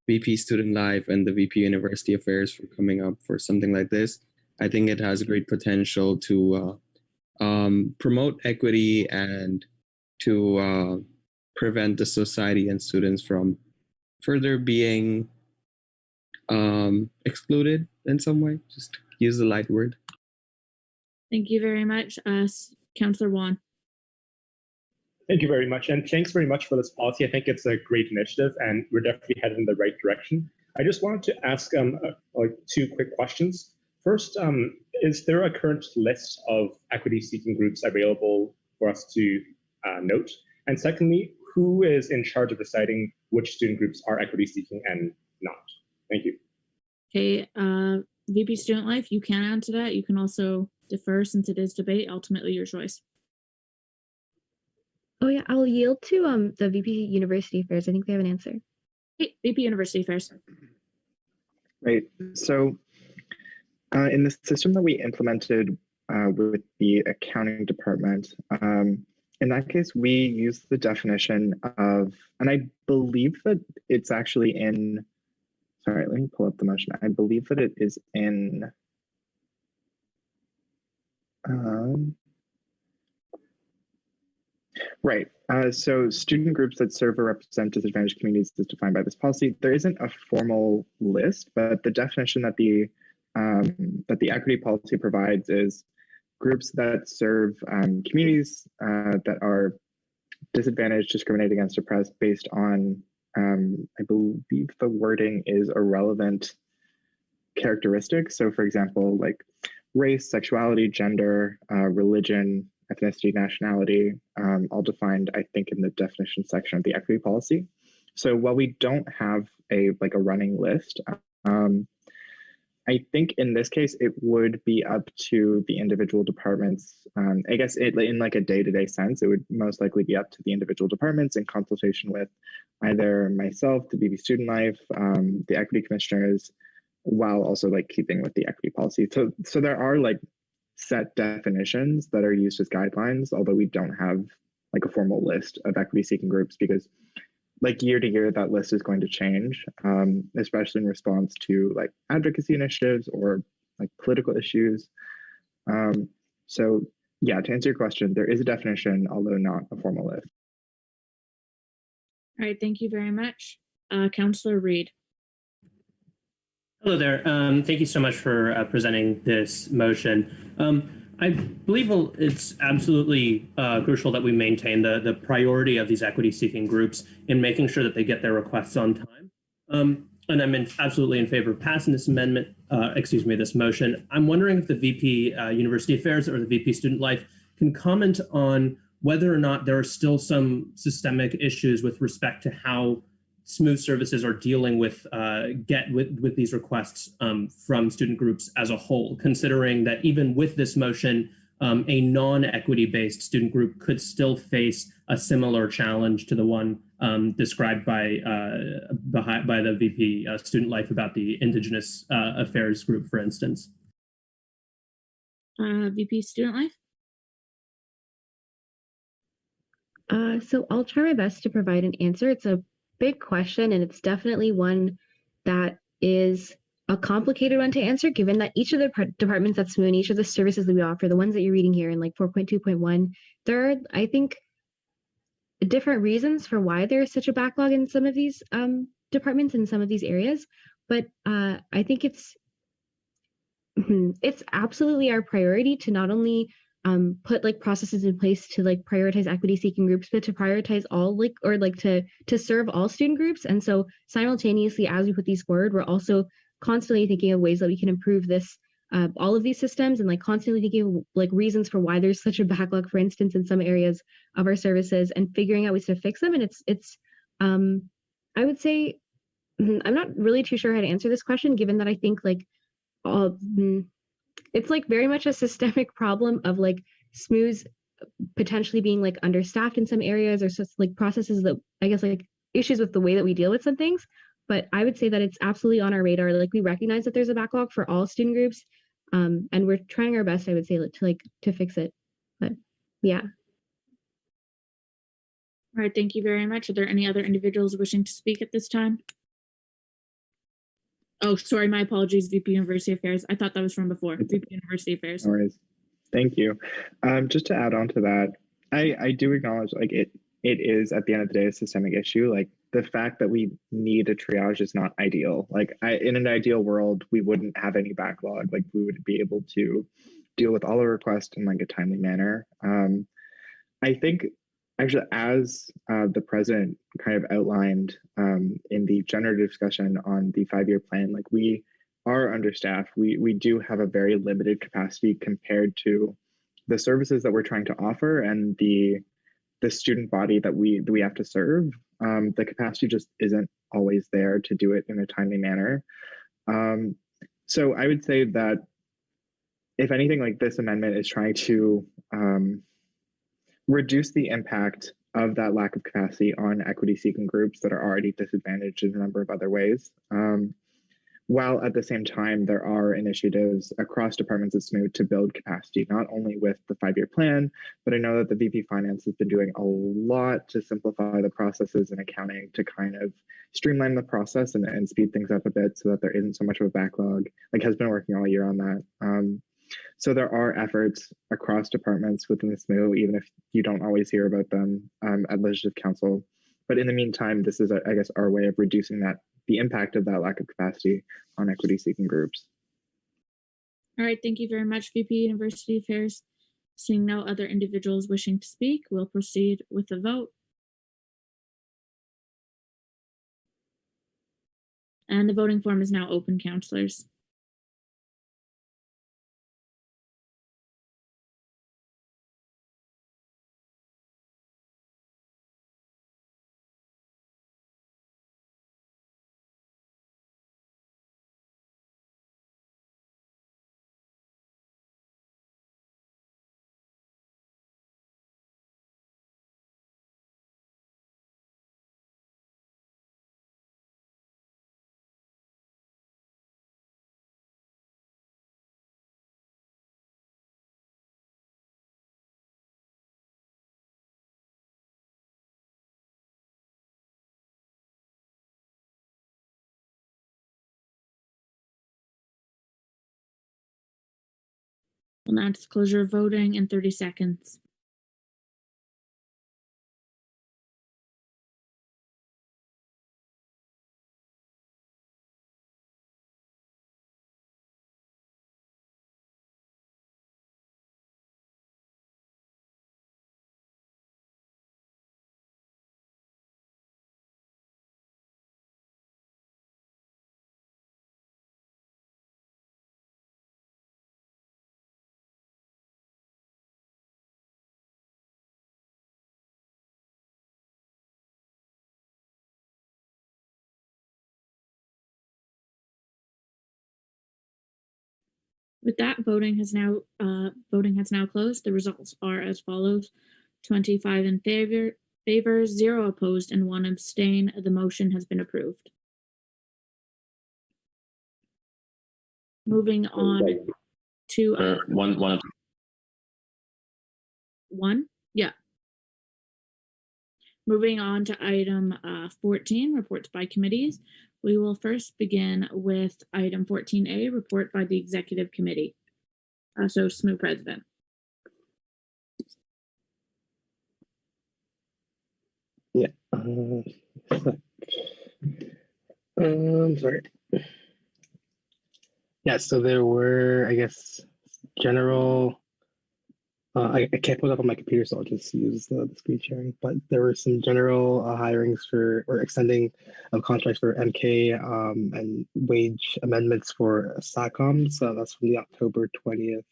VP Student Life and the VP University Affairs for coming up for something like this. I think it has great potential to promote equity and to prevent the society and students from further being excluded in some way. Just use the light word. Thank you very much, Councillor Wan. Thank you very much, and thanks very much for this policy. I think it's a great initiative, and we're definitely headed in the right direction. I just wanted to ask two quick questions. First, is there a current list of equity-seeking groups available for us to note? And secondly, who is in charge of deciding which student groups are equity-seeking and not? Thank you. Okay, VP Student Life, you can answer that. You can also defer since it is debate. Ultimately, your choice. Oh yeah, I'll yield to the VP University Affairs. I think they have an answer. Hey, VP University Affairs. Right. So in the system that we implemented with the accounting department, in that case, we use the definition of, and I believe that it's actually in, sorry, let me pull up the motion. I believe that it is in, right. So student groups that serve or represent disadvantaged communities is defined by this policy. There isn't a formal list, but the definition that the equity policy provides is groups that serve communities that are disadvantaged, discriminated against, oppressed based on, I believe the wording is a relevant characteristic. So for example, like race, sexuality, gender, religion, ethnicity, nationality, all defined, I think, in the definition section of the equity policy. So while we don't have a running list, I think in this case, it would be up to the individual departments. I guess in like a day-to-day sense, it would most likely be up to the individual departments in consultation with either myself, the VP Student Life, the equity commissioners, while also like keeping with the equity policy. So there are like set definitions that are used as guidelines, although we don't have like a formal list of equity seeking groups, because like year to year, that list is going to change, especially in response to like advocacy initiatives or like political issues. So yeah, to answer your question, there is a definition, although not a formal list. All right, thank you very much. Councillor Reed. Hello there. Thank you so much for presenting this motion. I believe it's absolutely crucial that we maintain the priority of these equity-seeking groups in making sure that they get their requests on time. And I'm absolutely in favor of passing this amendment, this motion. I'm wondering if the VP University Affairs or the VP Student Life can comment on whether or not there are still some systemic issues with respect to how Smooth services are dealing with these requests from student groups as a whole, considering that even with this motion, a non-equity based student group could still face a similar challenge to the one described by the VP Student Life about the Indigenous Affairs group, for instance. VP Student Life? So I'll try my best to provide an answer. It's a big question, and it's definitely one that is a complicated one to answer, given that each of the departments at SMU and each of the services that we offer, the ones that you're reading here in like 4.2.1, there are, I think, different reasons for why there is such a backlog in some of these departments in some of these areas. But I think it's absolutely our priority to not only put like processes in place to like prioritize equity seeking groups, but to prioritize all to serve all student groups. And so simultaneously, as we put these forward, we're also constantly thinking of ways that we can improve this, all of these systems, and like constantly thinking of like reasons for why there's such a backlog, for instance, in some areas of our services, and figuring out ways to fix them. And it's I would say, I'm not really too sure how to answer this question, given that I think like it's like very much a systemic problem of like SMUs potentially being like understaffed in some areas, or just like processes that I guess like issues with the way that we deal with some things. But I would say that it's absolutely on our radar. Like we recognize that there's a backlog for all student groups, and we're trying our best, I would say, to fix it. But yeah. All right, thank you very much. Are there any other individuals wishing to speak at this time? Oh, sorry, my apologies, VP University Affairs. I thought that was from before. VP University Affairs. No worries. Thank you. Just to add on to that, I do acknowledge like it is at the end of the day a systemic issue. Like the fact that we need a triage is not ideal. Like in an ideal world, we wouldn't have any backlog. Like we would be able to deal with all the requests in like a timely manner. I think actually, as the president kind of outlined in the generative discussion on the 5-year plan, like we are understaffed. We do have a very limited capacity compared to the services that we're trying to offer and the student body that we have to serve. The capacity just isn't always there to do it in a timely manner. So I would say that if anything, like this amendment is trying to reduce the impact of that lack of capacity on equity seeking groups that are already disadvantaged in a number of other ways. While at the same time, there are initiatives across departments of SMU to build capacity, not only with the 5-year plan, but I know that the VP Finance has been doing a lot to simplify the processes in accounting to kind of streamline the process and speed things up a bit so that there isn't so much of a backlog, like has been working all year on that. So there are efforts across departments within the SMU, even if you don't always hear about them at Legislative Council. But in the meantime, this is, I guess, our way of reducing the impact of that lack of capacity on equity-seeking groups. All right, thank you very much, VP University Affairs. Seeing no other individuals wishing to speak, we'll proceed with the vote. And the voting form is now open, councillors. announce the closure of voting in 30 seconds. With that, voting has now closed. The results are as follows: 25 in favor, 0 opposed, and 1 abstain. The motion has been approved. Moving on to one. Yeah. Moving on to item 14, reports by committees. We will first begin with item 14A, report by the executive committee. So SSMU president. Yeah. Sorry. Yeah, so there were, I guess, general, I can't put it up on my computer, so I'll just use the screen sharing, but there were some general hirings or extending of contracts for MK and wage amendments for SATCOM. So that's from the October 20th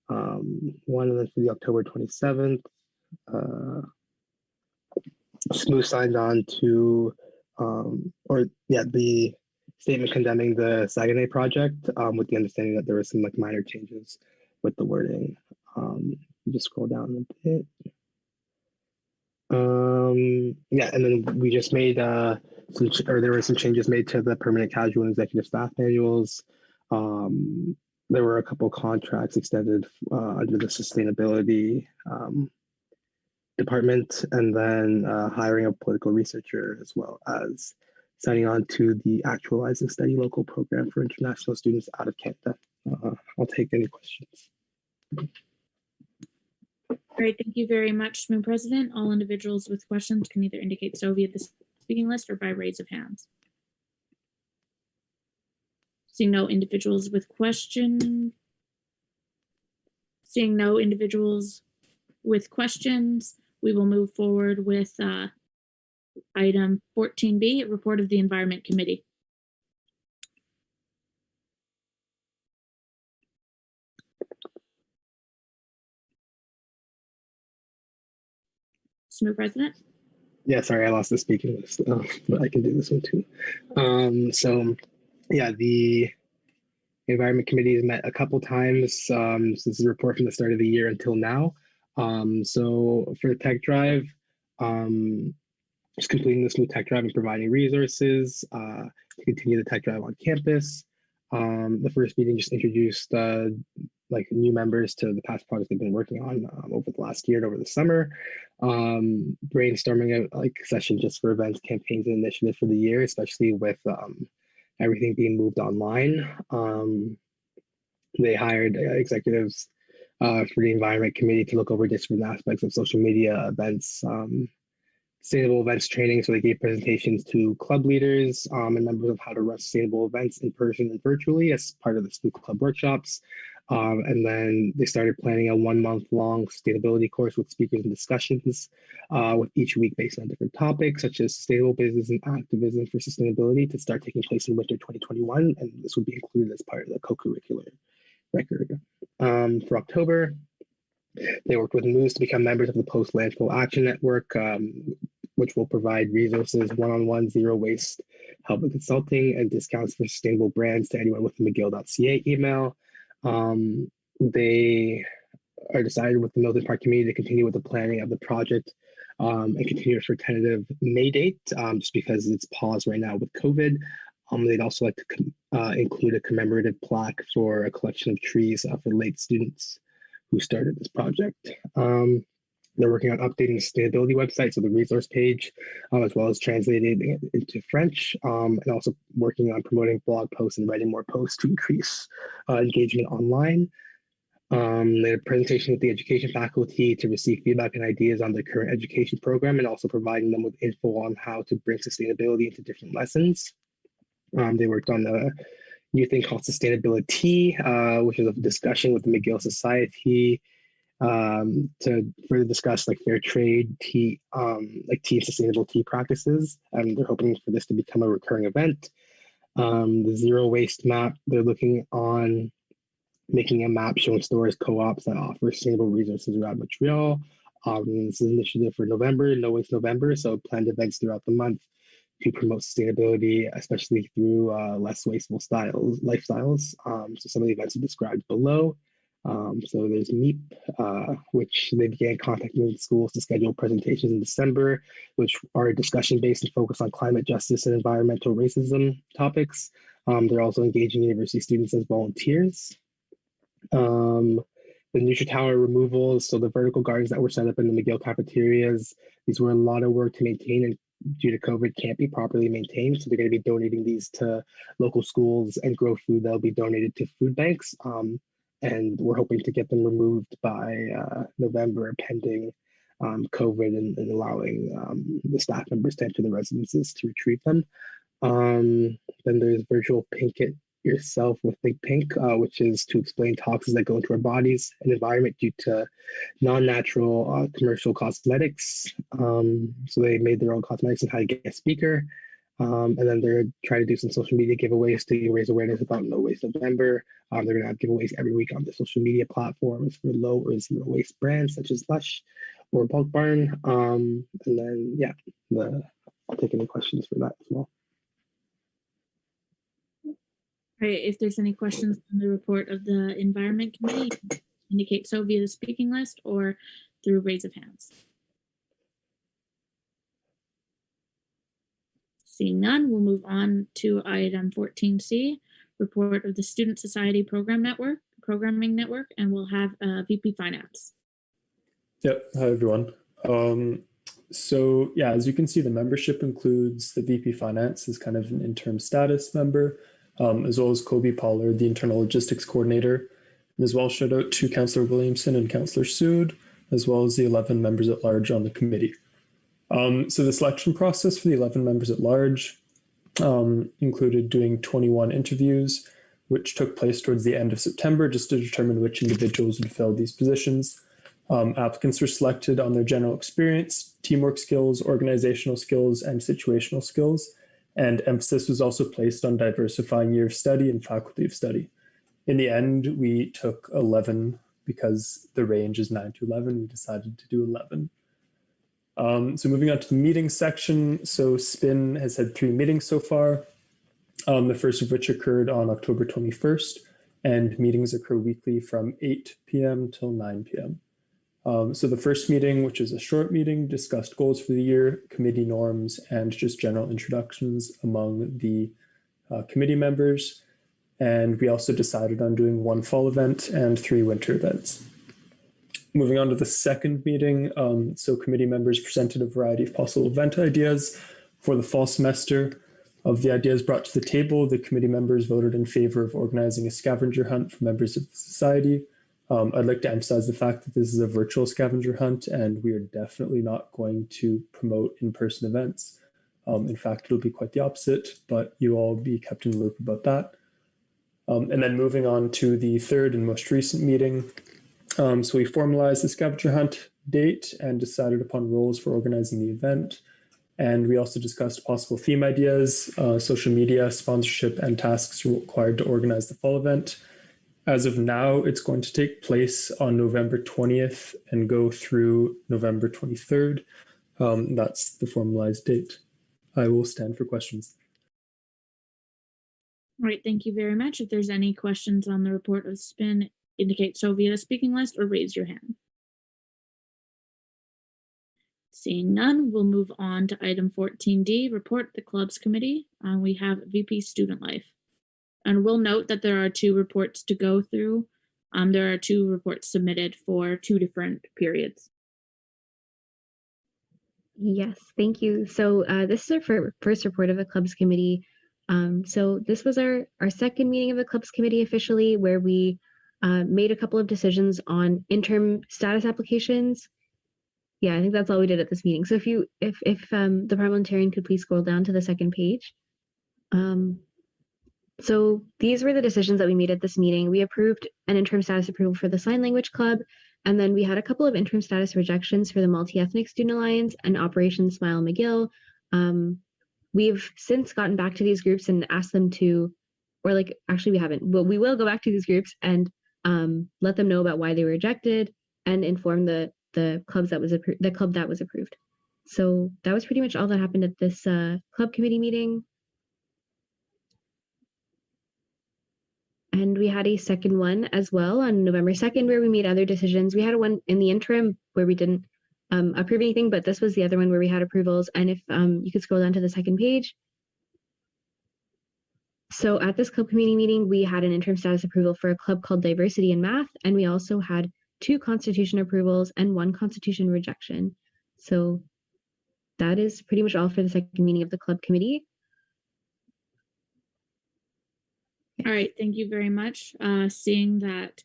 one, and then for the October 27th. SSMU signed on to, the statement condemning the Saguenay project with the understanding that there were some minor changes with the wording. Just scroll down a bit. And then we just made there were some changes made to the permanent casual and executive staff manuals. There were a couple contracts extended under the sustainability department, and then hiring a political researcher, as well as signing on to the Actualizing Study Local program for international students out of Canada. I'll take any questions. Great, thank you very much, SSMU president. All individuals with questions can either indicate so via the speaking list or by raise of hands. Seeing no individuals with questions, we will move forward with item 14B, report of the Environment Committee. SSMU president. Yeah, sorry, I lost the speaking list, but I can do this one too. The Environment Committee has met a couple times since the report from the start of the year until now. So for the tech drive, just completing this new tech drive and providing resources to continue the tech drive on campus. The first meeting just introduced new members to the past projects they've been working on over the last year and over the summer. Brainstorming a session just for events, campaigns, and initiatives for the year, especially with everything being moved online. They hired executives for the Environment Committee to look over different aspects of social media events, sustainable events training. So they gave presentations to club leaders and members of how to run sustainable events in person and virtually as part of the SSMU club workshops. And then they started planning a 1-month-long sustainability course with speakers and discussions with each week based on different topics, such as sustainable business and activism for sustainability, to start taking place in winter 2021. And this would be included as part of the co-curricular record. For October, they worked with MOOS to become members of the Post Landfill Action Network, which will provide resources, one-on-one zero waste help and consulting, and discounts for sustainable brands to anyone with the mcgill.ca email. They are decided with the Milton Park community to continue with the planning of the project and continue for tentative May date, just because it's paused right now with COVID. They'd also like to include a commemorative plaque for a collection of trees for late students who started this project. They're working on updating the sustainability website, so the resource page, as well as translating it into French, and also working on promoting blog posts and writing more posts to increase engagement online. They had a presentation with the education faculty to receive feedback and ideas on the current education program and also providing them with info on how to bring sustainability into different lessons. They worked on a new thing called sustainability, which was a discussion with the McGill Society to further discuss like fair trade tea, like tea and sustainable tea practices. And they're hoping for this to become a recurring event. The zero waste map, they're looking on making a map showing stores, co-ops that offer sustainable resources around Montreal. This is an initiative for November, No Waste November, so planned events throughout the month to promote sustainability, especially through less wasteful lifestyles. So some of the events are described below. So there's MEEP, which they began contacting the schools to schedule presentations in December, which are discussion-based and focused on climate justice and environmental racism topics. They're also engaging university students as volunteers. The NutriTower removals, so the vertical gardens that were set up in the McGill cafeterias, these were a lot of work to maintain and due to COVID can't be properly maintained. So they're going to be donating these to local schools and grow food that'll be donated to food banks. And we're hoping to get them removed by November pending COVID and allowing the staff members to enter the residences to retrieve them. Then there's virtual Pink It Yourself with Think Pink, which is to explain toxins that go into our bodies and environment due to non-natural commercial cosmetics. So they made their own cosmetics and had a guest speaker. And then they're trying to do some social media giveaways to raise awareness about No Waste November. They're going to have giveaways every week on the social media platforms for low or zero waste brands such as Lush or Bulk Barn. And then, yeah, I'll take any questions for that as well. All right, if there's any questions on the report of the Environment Committee, indicate so via the speaking list or through raise of hands. Seeing none, we'll move on to item 14C, report of the Student Society Programming Network, and we'll have VP Finance. Yep, hi everyone. So yeah, as you can see, the membership includes the VP Finance as kind of an interim status member, as well as Kobe Pollard, the internal logistics coordinator, and as well shout out to Councillor Williamson and Councillor Sood, as well as the 11 members at large on the committee. So the selection process for the 11 members at large included doing 21 interviews, which took place towards the end of September, just to determine which individuals would fill these positions. Applicants were selected on their general experience, teamwork skills, organizational skills, and situational skills. And emphasis was also placed on diversifying year of study and faculty of study. In the end, we took 11 because the range is 9 to 11. We decided to do 11. So moving on to the meeting section. So SPIN has had 3 meetings so far, the first of which occurred on October 21st, and meetings occur weekly from 8 p.m. till 9 p.m. So the first meeting, which is a short meeting, discussed goals for the year, committee norms, and just general introductions among the committee members. And we also decided on doing 1 fall event and 3 winter events. Moving on to the second meeting, so committee members presented a variety of possible event ideas for the fall semester. Of the ideas brought to the table, the committee members voted in favor of organizing a scavenger hunt for members of the society. I'd like to emphasize the fact that this is a virtual scavenger hunt and we are definitely not going to promote in-person events. In fact, it'll be quite the opposite, but you all be kept in the loop about that. And then moving on to the third and most recent meeting. So we formalized the scavenger hunt date and decided upon roles for organizing the event. And we also discussed possible theme ideas, social media, sponsorship, and tasks required to organize the fall event. As of now, it's going to take place on November 20th and go through November 23rd. That's the formalized date. I will stand for questions. All right, thank you very much. If there's any questions on the report of SPIN, indicate so via the speaking list or raise your hand. Seeing none, we'll move on to item 14D, report the clubs committee. We have VP Student Life. And we'll note that there are 2 reports to go through. There are 2 reports submitted for 2 different periods. Yes, thank you. So this is our first report of the clubs committee. So this was our second meeting of the clubs committee officially, where we made a couple of decisions on interim status applications. Yeah, I think that's all we did at this meeting. So if the parliamentarian could please scroll down to the second page. So these were the decisions that we made at this meeting. We approved an interim status approval for the Sign Language Club, and then we had a couple of interim status rejections for the Multi-Ethnic Student Alliance and Operation Smile McGill. We've since gotten back to these groups and asked them to, or like actually we haven't, but we will go back to these groups and let them know about why they were rejected and inform the club that was approved. So that was pretty much all that happened at this club committee meeting. And we had a second one as well on November 2nd where we made other decisions. We had one in the interim where we didn't approve anything, but this was the other one where we had approvals. And if you could scroll down to the second page. So at this club committee meeting, we had an interim status approval for a club called Diversity in Math, and we also had 2 constitution approvals and 1 constitution rejection. So that is pretty much all for the second meeting of the club committee. All right, thank you very much. Seeing that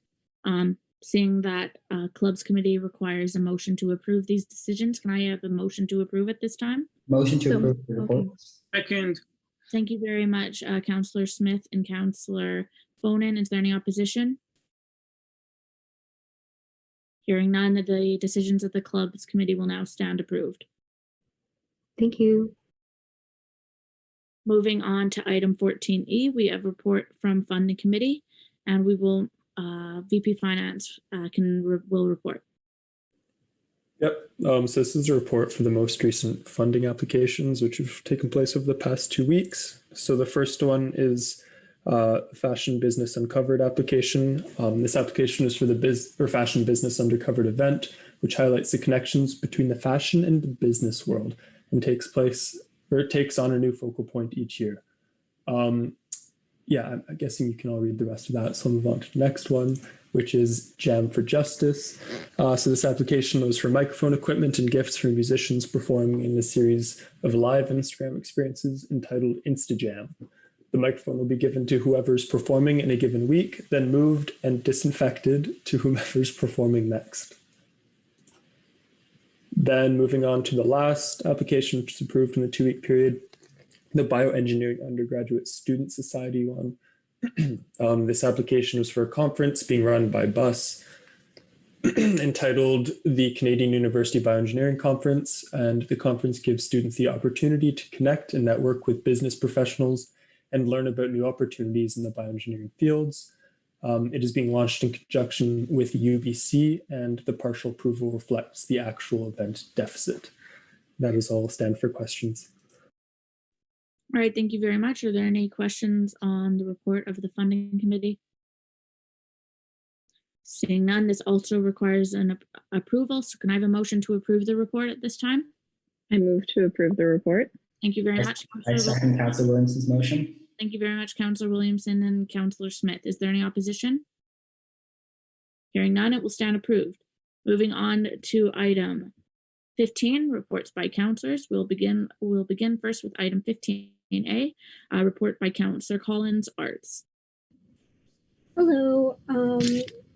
clubs committee requires a motion to approve these decisions, can I have a motion to approve at this time? Motion to approve the report. Second. Thank you very much, Councillor Smith and Councillor Bonin. Is there any opposition? Hearing none, the decisions of the clubs committee will now stand approved. Thank you. Moving on to item 14E, we have a report from funding committee, and we will VP Finance will report. Yep. So this is a report for the most recent funding applications, which have taken place over the past 2 weeks. So the first one is Fashion Business Uncovered application. This application is for the Fashion Business Uncovered event, which highlights the connections between the fashion and the business world and takes on a new focal point each year. Yeah, I'm guessing you can all read the rest of that. So I'll move on to the next one, which is Jam for Justice. So this application was for microphone equipment and gifts for musicians performing in a series of live Instagram experiences entitled InstaJam. The microphone will be given to whoever's performing in a given week, then moved and disinfected to whomever's performing next. Then moving on to the last application, which was approved in the 2-week period, the Bioengineering Undergraduate Student Society one. This application was for a conference being run by BUS entitled the Canadian University Bioengineering Conference, and the conference gives students the opportunity to connect and network with business professionals and learn about new opportunities in the bioengineering fields. It is being launched in conjunction with UBC, and the partial approval reflects the actual event deficit. That is all. I'll stand for questions. All right, thank you very much. Are there any questions on the report of the funding committee? Seeing none, this also requires an approval. So can I have a motion to approve the report at this time? I move to approve the report. Thank you very much. I second Councillor Williamson's motion. Thank you very much, Councillor Williamson and Councillor Smith. Is there any opposition? Hearing none, it will stand approved. Moving on to item 15, reports by councillors. We'll begin first with item 15A, report by Councillor Collins, Arts. Hello,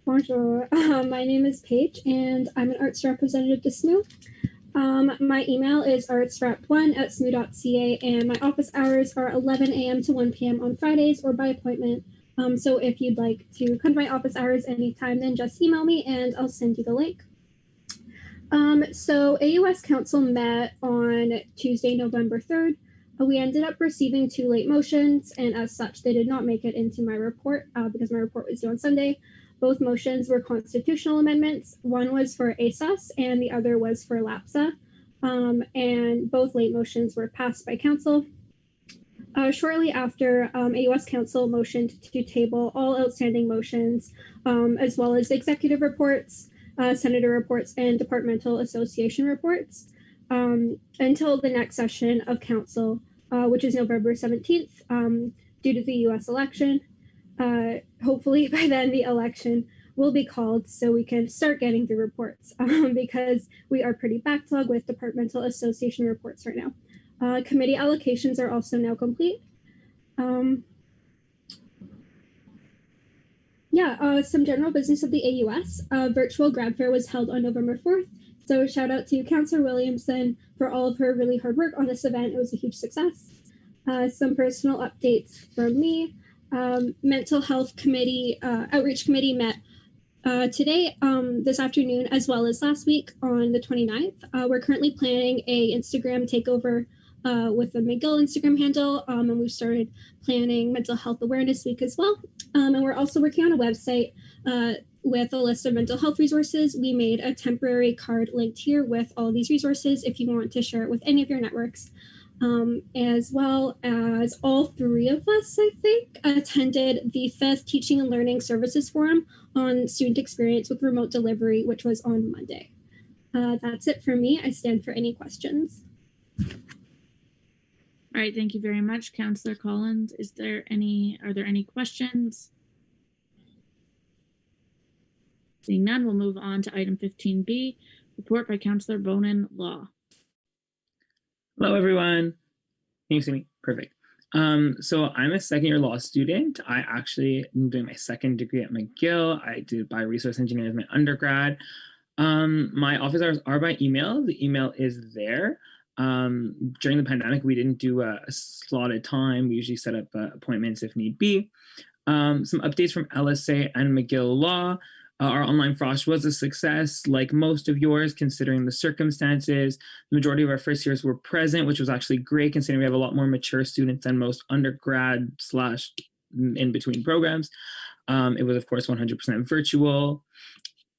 bonjour. My name is Paige, and I'm an arts representative to SSMU. My email is artsrep1@smu.ca, and my office hours are 11 a.m. to 1 p.m. on Fridays or by appointment. So if you'd like to come to my office hours anytime, then just email me and I'll send you the link. So AUS Council met on Tuesday, November 3rd. We ended up receiving 2 late motions, and as such, they did not make it into my report because my report was due on Sunday. Both motions were constitutional amendments. One was for ASUS and the other was for LAPSA. And both late motions were passed by council. Shortly after, AUS Council motioned to table all outstanding motions, as well as executive reports, senator reports, and departmental association reports until the next session of council, which is November 17th, due to the US election. Hopefully by then the election will be called so we can start getting through reports because we are pretty backlogged with departmental association reports right now. Committee allocations are also now complete. Some general business of the AUS. Virtual grad fair was held on November 4th. So shout out to Councillor Williamson for all of her really hard work on this event. It was a huge success. Some personal updates from me. Mental health committee, outreach committee met today, this afternoon, as well as last week on the 29th. We're currently planning a Instagram takeover with the McGill Instagram handle, and we've started planning Mental Health Awareness Week as well. And we're also working on a website with a list of mental health resources. We made a temporary card linked here with all these resources if you want to share it with any of your networks. As well as all three of us, I think, attended the 5th Teaching and Learning Services Forum on student experience with remote delivery, which was on Monday. That's it for me. I stand for any questions. All right, thank you very much, Councillor Collins. Are there any questions? Seeing none, we'll move on to item 15B, report by Councillor Bonin, Law. Hello, everyone. Can you see me? Perfect. So I'm a second-year law student. I actually am doing my second degree at McGill. I did bioresource engineering as my undergrad. My office hours are by email. The email is there. During the pandemic, we didn't do a slotted time. We usually set up appointments if need be. Some updates from LSA and McGill Law. Our online frosh was a success, like most of yours, considering the circumstances. The majority of our first years were present, which was actually great, considering we have a lot more mature students than most undergrad / in-between programs. It was, of course, 100% virtual.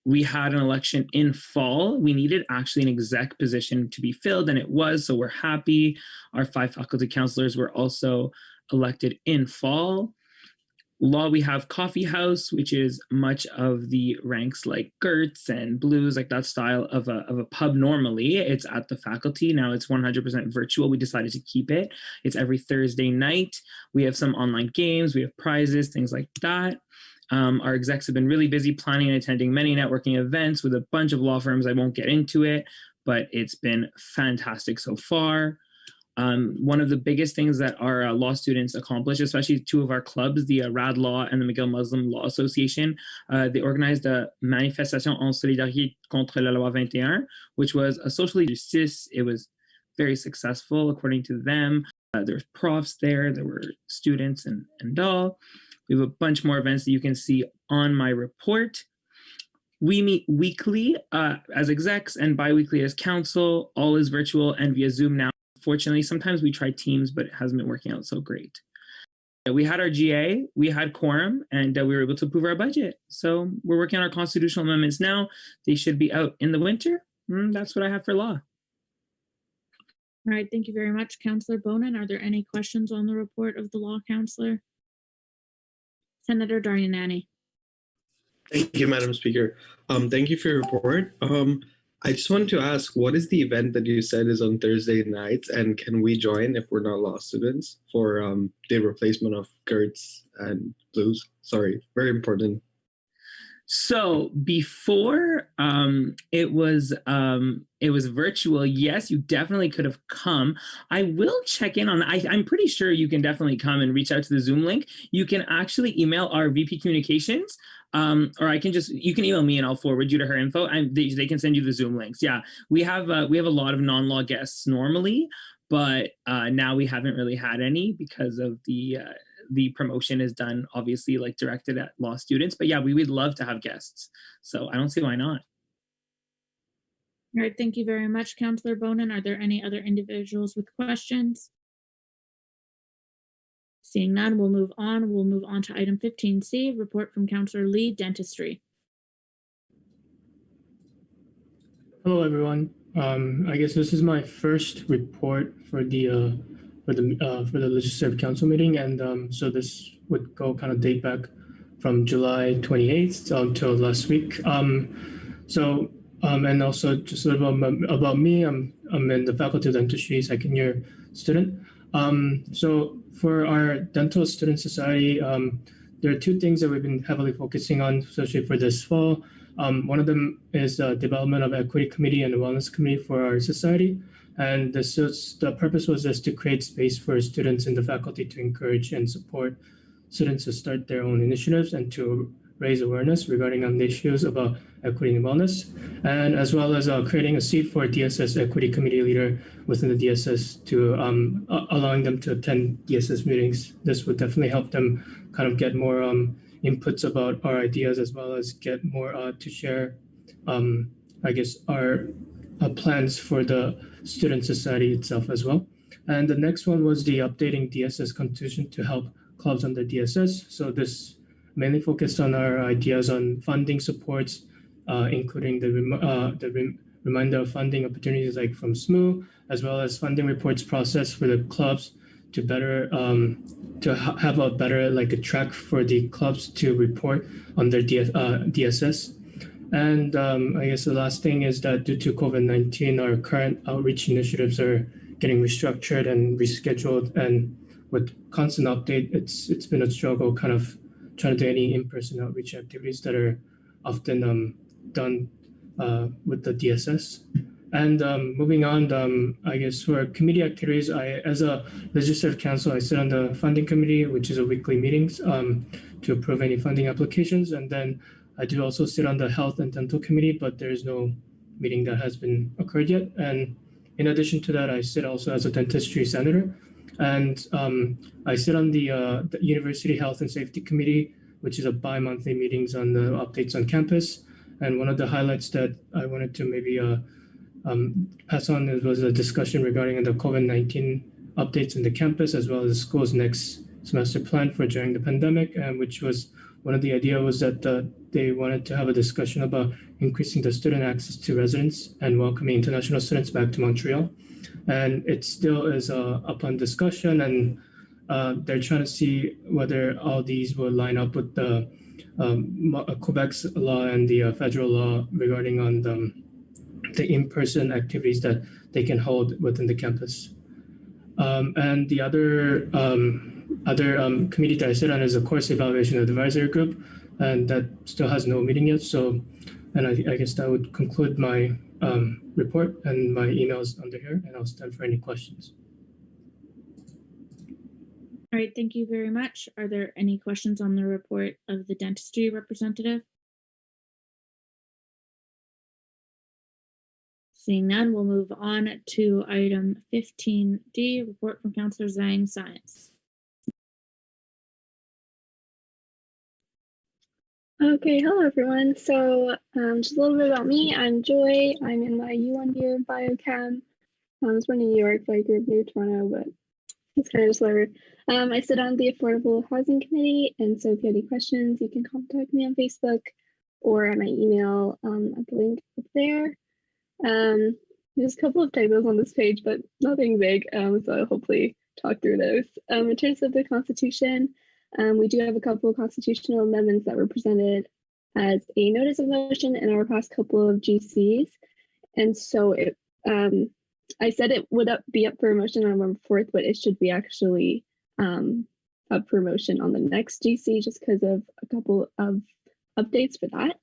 We had an election in fall. We needed actually an exec position to be filled, and it was, so we're happy. Our 5 faculty counselors were also elected in fall. Law, we have Coffee House, which is much of the ranks like Gertz and Blues, like that style of a pub normally. It's at the faculty. Now it's 100% virtual. We decided to keep it. It's every Thursday night. We have some online games. We have prizes, things like that. Our execs have been really busy planning and attending many networking events with a bunch of law firms. I won't get into it, but it's been fantastic so far. One of the biggest things that our law students accomplish, especially 2 of our clubs, the Rad Law and the McGill Muslim Law Association, they organized a manifestation en solidarité contre la loi 21, which was a social justice. It was very successful, according to them. There were profs there were students and all. We have a bunch more events that you can see on my report. We meet weekly as execs and bi-weekly as council. All is virtual and via Zoom now. Fortunately, sometimes we try Teams, but it hasn't been working out so great. We had our GA, we had quorum, and we were able to approve our budget. So we're working on our constitutional amendments now. They should be out in the winter. That's what I have for law. All right, thank you very much, Councillor Bonin. Are there any questions on the report of the law counselor? Senator Daryanani. Thank you, Madam Speaker. Thank you for your report. I just wanted to ask, what is the event that you said is on Thursday nights, and can we join if we're not law students for the replacement of Gertz and Blues? Sorry, very important. So before it was virtual, yes, you definitely could have come. I will check in on that. I'm pretty sure you can definitely come and reach out to the Zoom link. You can actually email our VP Communications, or you can email me and I'll forward you to her info, and they can send you the Zoom links. Yeah, we have a lot of non-law guests normally, but now we haven't really had any because of the promotion is done, obviously, like directed at law students. But yeah, we would love to have guests. So I don't see why not. All right, thank you very much, Councillor Bonin. Are there any other individuals with questions? Seeing none, we'll move on. We'll move on to item 15C, report from Councillor Lee, Dentistry. Hello, everyone. I guess this is my first report for the Legislative Council meeting, and so this would go kind of date back from July 28th till last week. And also just a little about me. I'm in the Faculty of Dentistry, second year student. So for our Dental Student Society, there are 2 things that we've been heavily focusing on, especially for this fall. One of them is the development of equity committee and the wellness committee for our society. And the purpose was just to create space for students in the faculty to encourage and support students to start their own initiatives and to raise awareness regarding on the issues about equity and wellness, and as well as creating a seat for DSS equity committee leader within the DSS to allowing them to attend DSS meetings. This would definitely help them kind of get more inputs about our ideas, as well as get more to share, I guess, our plans for the student society itself as well. And the next one was the updating DSS constitution to help clubs under DSS. So this mainly focused on our ideas on funding supports, including the reminder of funding opportunities like from SMU, as well as funding reports process for the clubs to better have a better like a track for the clubs to report on their DSS. And I guess the last thing is that due to COVID-19, our current outreach initiatives are getting restructured and rescheduled, and with constant update, it's been a struggle kind of trying to do any in-person outreach activities that are often done with the DSS. And moving on, I guess for committee activities, as a legislative council, I sit on the funding committee, which is a weekly meetings to approve any funding applications. And then I do also sit on the health and dental committee, but there is no meeting that has been occurred yet. And in addition to that, I sit also as a dentistry senator. And I sit on the University Health and Safety Committee, which is a bi-monthly meetings on the updates on campus. And one of the highlights that I wanted to maybe pass on was a discussion regarding the COVID-19 updates in the campus, as well as the school's next semester plan for during the pandemic, which was one of the idea was that they wanted to have a discussion about increasing the student access to residents and welcoming international students back to Montreal. And it still is up on discussion, and they're trying to see whether all these will line up with the Quebec's law and the federal law regarding on the in-person activities that they can hold within the campus. And the other committee that I sit on is a course evaluation advisory group, and that still has no meeting yet. So, and I guess that would conclude my report, and my emails under here, and I'll stand for any questions. All right, thank you very much. Are there any questions on the report of the dentistry representative? Seeing none, we'll move on to item 15D, report from Councillor Zhang, Science. Okay, hello everyone. So just a little bit about me. I'm Joy. I'm in my U1 year of biochem. I was born in New York, but I grew up near Toronto, but it's kind of just whatever. I sit on the Affordable Housing Committee, and so if you have any questions, you can contact me on Facebook or at my email at the link up there. There's a couple of typos on this page, but nothing big, so I'll hopefully talk through those. In terms of the Constitution, we do have a couple of constitutional amendments that were presented as a notice of motion in our past couple of GCs. And so I said it would be up for a motion on November 4th, but it should be actually up for motion on the next GC just because of a couple of updates for that.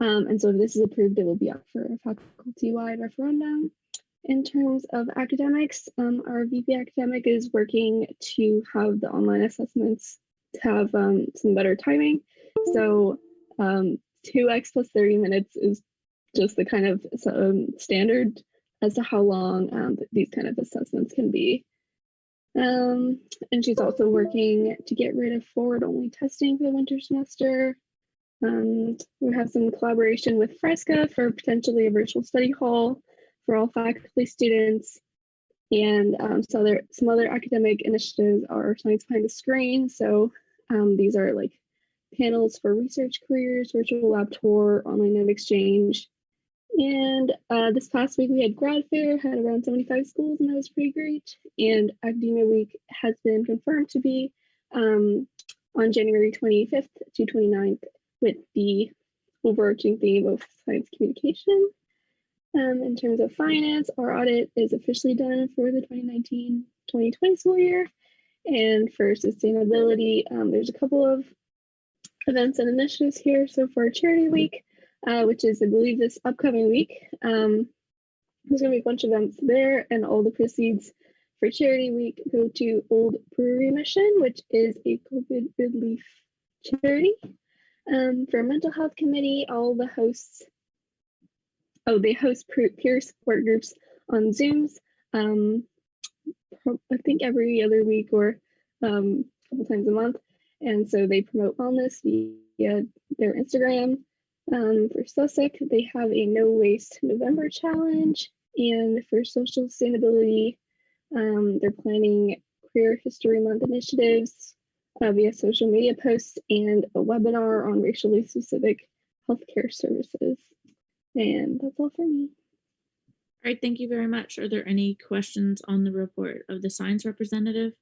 And so if this is approved, it will be up for a faculty-wide referendum. In terms of academics, our VP academic is working to have the online assessments to have some better timing. So 2x plus 30 minutes is just the kind of standard as to how long these kind of assessments can be. And she's also working to get rid of forward-only testing for the winter semester. We have some collaboration with Fresca for potentially a virtual study hall for all faculty students. And so some other academic initiatives are Science Behind the Screen. So these are like panels for research careers, virtual lab tour, online note exchange. And this past week we had grad fair, had around 75 schools, and that was pretty great. And Academia Week has been confirmed to be on January 25th to 29th with the overarching theme of science communication. In terms of finance, our audit is officially done for the 2019-2020 school year. And for sustainability, there's a couple of events and initiatives here. So for Charity Week, which is, I believe, this upcoming week, there's going to be a bunch of events there, and all the proceeds for Charity Week go to Old Prairie Mission, which is a COVID relief charity. For mental health committee, all the hosts, they host peer support groups on Zooms. I think every other week or a couple times a month. And so they promote wellness via their Instagram. For Sussex, they have a No Waste November challenge. And for social sustainability, they're planning Queer History Month initiatives via social media posts and a webinar on racially specific healthcare services. And that's all for me. All right, thank you very much. Are there any questions on the report of the science representative?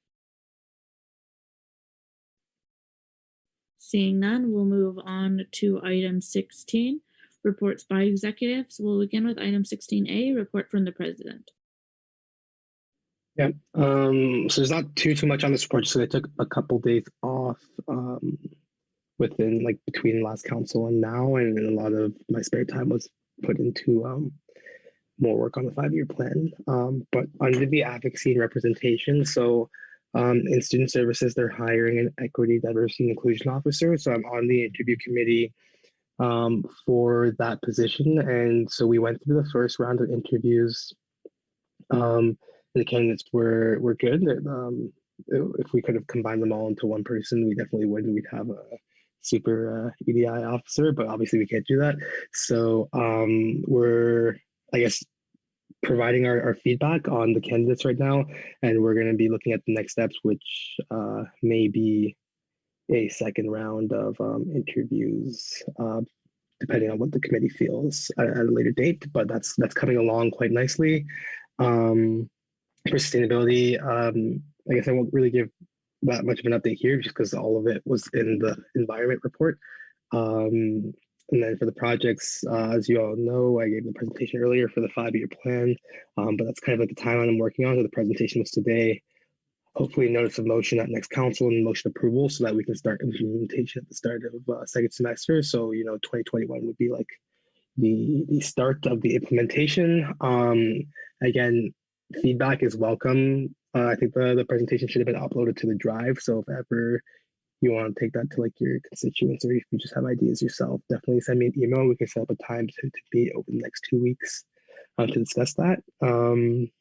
Seeing none, we'll move on to item 16, reports by executives. We'll begin with item 16A, report from the president. Yeah, so there's not too much on this report, so I took a couple days off between last council and now, and a lot of my spare time was put into more work on the 5-year plan. But under the advocacy and representation, so in student services, they're hiring an equity, diversity, and inclusion officer. So I'm on the interview committee for that position. And so we went through the first round of interviews. The candidates were good. If we could have combined them all into one person, we definitely would. We'd have a super EDI officer, but obviously we can't do that. So we're, I guess, providing our feedback on the candidates right now, and we're going to be looking at the next steps, which may be a second round of interviews, depending on what the committee feels at a later date. But that's coming along quite nicely. For sustainability, I guess I won't really give that much of an update here, just because all of it was in the environment report. And then for the projects, as you all know, I gave the presentation earlier for the 5-year plan, but that's kind of like the timeline I'm working on. So the presentation was today. Hopefully notice of motion at next council and motion approval so that we can start implementation at the start of second semester. So, 2021 would be like the start of the implementation. Again, feedback is welcome. I think the presentation should have been uploaded to the drive. So if ever you want to take that to your constituents, or if you just have ideas yourself, definitely send me an email. We can set up a time to meet over the next 2 weeks to discuss that. And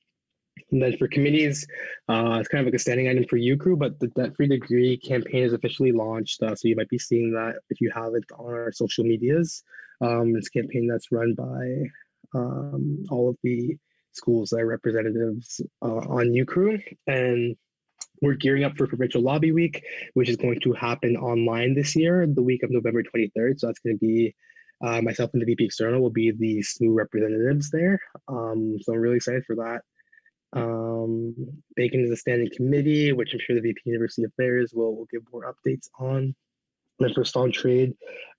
then for committees, it's kind of like a standing item for you crew, but the debt-free degree campaign is officially launched. So you might be seeing that if you have it on our social medias. It's a campaign that's run by all of the schools that are representatives on U crew, and we're gearing up for Provincial Lobby Week, which is going to happen online this year, the week of November 23rd. So that's going to be myself and the VP External will be the SMU representatives there. So I'm really excited for that. Bacon is a standing committee, which I'm sure the VP University Affairs will give more updates on. And for Song Trade,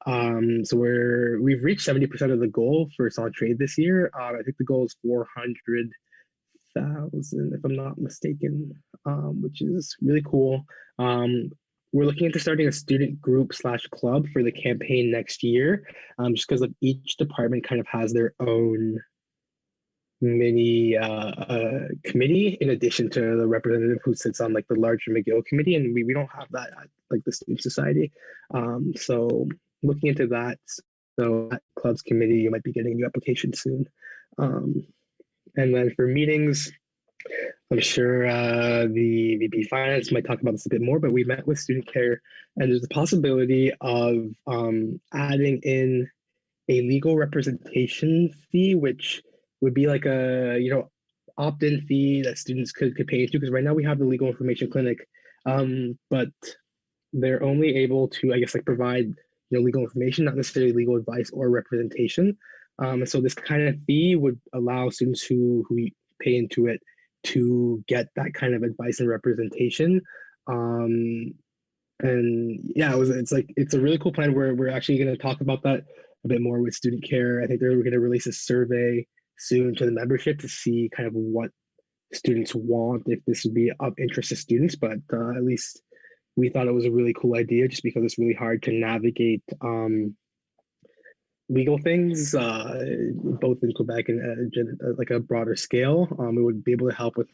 so we've reached 70% of the goal for Song Trade this year. I think the goal is 400,000, if I'm not mistaken, which is really cool. We're looking into starting a student group / club for the campaign next year, just because each department kind of has their own mini committee in addition to the representative who sits on the larger McGill committee, and we don't have that at the student society. So looking into that. So at clubs committee, you might be getting a new application soon. And then for meetings, I'm sure the VP Finance might talk about this a bit more, but we met with student care, and there's a possibility of adding in a legal representation fee, which would be like a opt-in fee that students could pay into, because right now we have the legal information clinic, but they're only able to, I guess, provide legal information, not necessarily legal advice or representation. So this kind of fee would allow students who pay into it to get that kind of advice and representation. And yeah, it's a really cool plan where we're actually going to talk about that a bit more with student care. I think we're going to release a survey soon to the membership to see kind of what students want, if this would be of interest to students, but at least we thought it was a really cool idea, just because it's really hard to navigate legal things, both in Quebec and like a broader scale. It would be able to help with